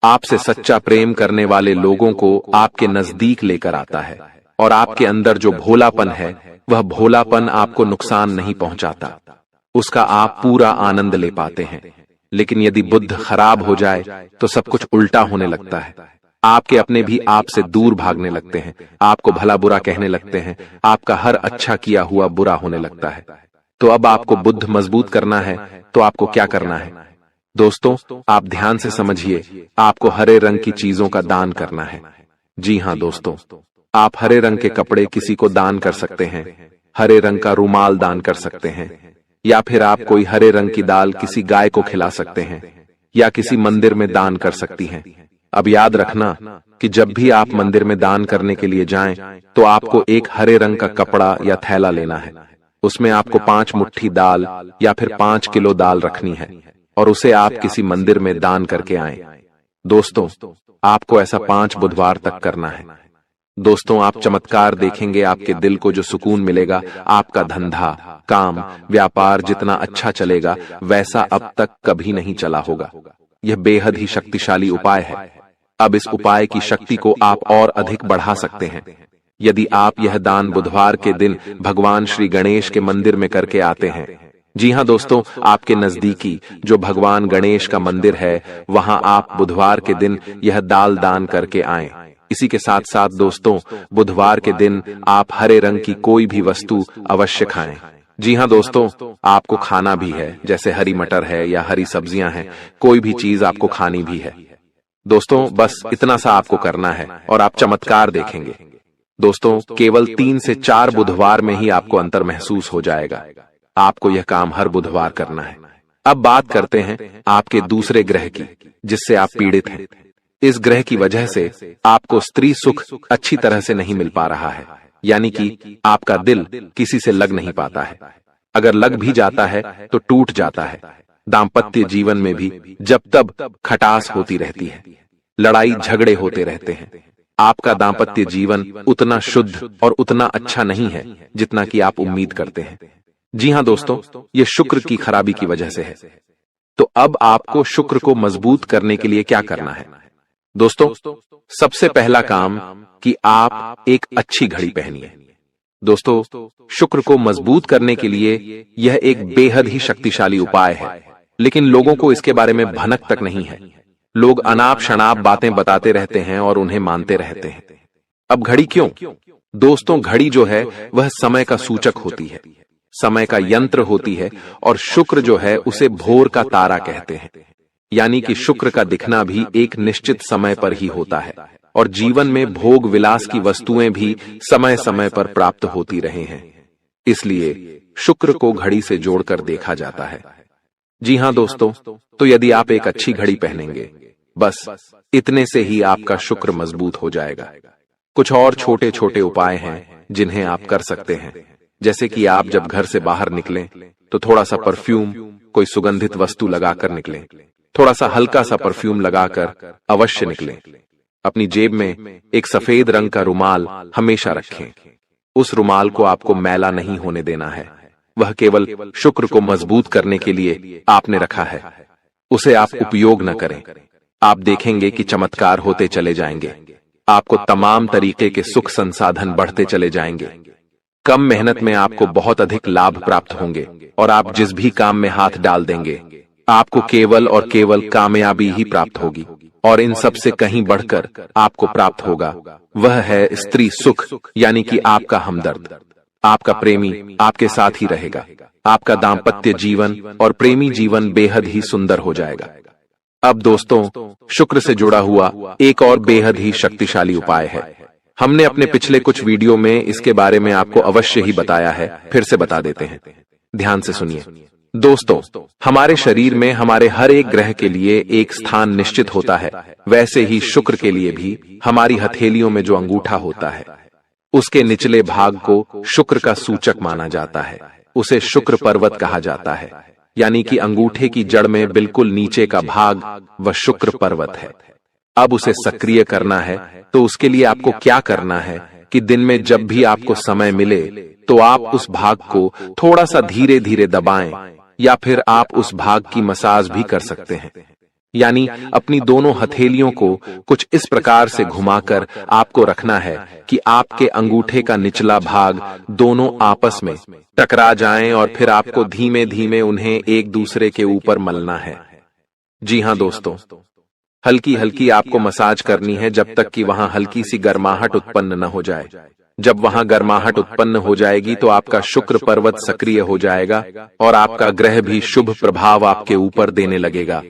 आपसे सच्चा प्रेम करने वाले लोगों को आपके नजदीक लेकर आता है, और आपके अंदर जो भोलापन है वह भोलापन आपको नुकसान नहीं पहुंचाता, उसका आप पूरा आनंद ले पाते हैं। लेकिन यदि बुध खराब हो जाए तो सब कुछ उल्टा होने लगता है। आपके अपने भी आपसे दूर भागने लगते हैं, आपको भला बुरा कहने लगते हैं, आपका हर अच्छा किया हुआ बुरा होने लगता है। तो अब आपको बुद्ध मजबूत करना है तो आपको क्या करना है? दोस्तों, आप ध्यान से समझिए, आपको हरे रंग की चीजों का दान करना है। जी हाँ दोस्तों, आप हरे रंग के कपड़े किसी को दान कर सकते हैं, हरे रंग का रुमाल दान कर सकते हैं, या फिर आप कोई हरे रंग की दाल किसी गाय को खिला सकते हैं, या किसी मंदिर में दान कर सकती हैं। अब याद रखना कि जब भी आप मंदिर में दान करने के लिए जाएं, तो आपको एक हरे रंग का कपड़ा या थैला लेना है। उसमें आपको 5 मुट्ठी दाल या फिर 5 किलो दाल रखनी है और उसे आप किसी मंदिर में दान करके आएं। दोस्तों, आपको ऐसा 5 बुधवार तक करना है। दोस्तों, आप चमत्कार देखेंगे, आपके दिल को जो सुकून मिलेगा, आपका धंधा, काम, व्यापार जितना अच्छा चलेगा वैसा अब तक कभी नहीं चला होगा। यह बेहद ही शक्तिशाली उपाय है। अब इस उपाय की शक्ति को आप और अधिक बढ़ा सकते हैं यदि आप यह दान बुधवार के दिन भगवान श्री गणेश के मंदिर में करके आते हैं। जी हाँ दोस्तों, आपके नजदीकी जो भगवान गणेश का मंदिर है, वहां आप बुधवार के दिन यह दाल दान करके आएं। इसी के साथ साथ दोस्तों, बुधवार के दिन आप हरे रंग की कोई भी वस्तु अवश्य खाएं। जी हाँ दोस्तों, आपको खाना भी है, जैसे हरी मटर है या हरी सब्जियां हैं, कोई भी चीज आपको खानी भी है। दोस्तों, बस इतना सा आपको करना है और आप चमत्कार देखेंगे। दोस्तों, केवल 3 से 4 बुधवार में ही आपको अंतर महसूस हो जाएगा। आपको यह काम हर बुधवार करना है। अब बात करते हैं आपके दूसरे ग्रह की, जिससे आप पीड़ित हैं। इस ग्रह की वजह से आपको स्त्री सुख अच्छी तरह से नहीं मिल पा रहा है, यानी कि आपका दिल किसी से लग नहीं पाता है। अगर लग भी जाता है तो टूट जाता है। दाम्पत्य जीवन में भी जब तब खटास होती रहती है, लड़ाई झगड़े होते रहते हैं। आपका दाम्पत्य जीवन उतना शुद्ध और उतना अच्छा नहीं है जितना कि आप उम्मीद करते हैं। जी हाँ दोस्तों, ये शुक्र की खराबी की वजह से है। तो अब आपको शुक्र को मजबूत करने के लिए क्या करना है? दोस्तों, सबसे पहला काम कि आप एक अच्छी घड़ी पहनिए। दोस्तों, शुक्र को मजबूत करने के लिए यह एक बेहद ही शक्तिशाली उपाय है, लेकिन लोगों को इसके बारे में भनक तक नहीं है। लोग अनाप शनाप बातें बताते रहते हैं और उन्हें मानते रहते हैं। अब घड़ी क्यों? दोस्तों, घड़ी जो है वह समय का सूचक होती है, समय का यंत्र होती है, और शुक्र जो है उसे भोर का तारा कहते हैं। यानी कि शुक्र का दिखना भी एक निश्चित समय पर ही होता है, और जीवन में भोग विलास की वस्तुएं भी समय समय पर प्राप्त होती रहे हैं। इसलिए शुक्र को घड़ी से जोड़कर देखा जाता है। जी हाँ दोस्तों, तो यदि आप एक अच्छी घड़ी पहनेंगे, बस इतने से ही आपका शुक्र मजबूत हो जाएगा। कुछ और छोटे छोटे उपाय हैं जिन्हें आप कर सकते हैं, जैसे कि आप जब घर से बाहर निकलें तो थोड़ा सा परफ्यूम, कोई सुगंधित वस्तु लगाकर निकलें। थोड़ा सा हल्का सा परफ्यूम लगाकर अवश्य निकलें। अपनी जेब में एक सफेद रंग का रुमाल हमेशा रखें। उस रुमाल को आपको मैला नहीं होने देना है। वह केवल शुक्र को मजबूत करने के लिए आपने रखा है। उसे आप उपयोग न करें। आप देखेंगे कि चमत्कार होते चले जाएंगे। आपको तमाम तरीके के सुख संसाधन बढ़ते चले जाएंगे। कम मेहनत में आपको बहुत अधिक लाभ प्राप्त होंगे, और आप जिस भी काम में हाथ डाल देंगे, आपको केवल और केवल कामयाबी ही प्राप्त होगी। और इन सब से कहीं बढ़कर आपको प्राप्त होगा, वह है स्त्री सुख, यानी कि आपका हमदर्द। आपका प्रेमी आपके साथ ही रहेगा। आपका दाम्पत्य जीवन और प्रेमी जीवन बेहद ही सुंदर हो जाएगा। अब दोस्तों, शुक्र से जुड़ा हुआ एक और बेहद ही शक्तिशाली उपाय है। हमने अपने पिछले कुछ वीडियो में इसके बारे में आपको अवश्य ही बताया है, फिर से बता देते हैं। ध्यान से सुनिए। दोस्तों, हमारे शरीर में हमारे हर एक ग्रह के लिए एक स्थान निश्चित होता है। वैसे ही शुक्र के लिए भी हमारी हथेलियों में जो अंगूठा होता है, उसके निचले भाग को शुक्र का सूचक माना जाता है। उसे शुक्र पर्वत कहा जाता है, यानी कि अंगूठे की जड़ में बिल्कुल नीचे का भाग वह शुक्र पर्वत है। अब उसे सक्रिय करना है, तो उसके लिए आपको क्या करना है कि दिन में जब भी आपको समय मिले तो आप उस भाग को थोड़ा सा धीरे धीरे दबाएं, या फिर आप उस भाग की मसाज भी कर सकते हैं। यानी अपनी दोनों हथेलियों को कुछ इस प्रकार से घुमाकर आपको रखना है कि आपके अंगूठे का निचला भाग दोनों आपस में टकरा जाएं, और फिर आपको धीमे धीमे उन्हें एक दूसरे के ऊपर मलना है। जी हाँ दोस्तों, हल्की हल्की आपको मसाज करनी है जब तक कि वहां हल्की सी गर्माहट उत्पन्न न हो जाए। जब वहां गर्माहट उत्पन्न हो जाएगी तो आपका शुक्र पर्वत सक्रिय हो जाएगा और आपका ग्रह भी शुभ प्रभाव आपके ऊपर देने लगेगा।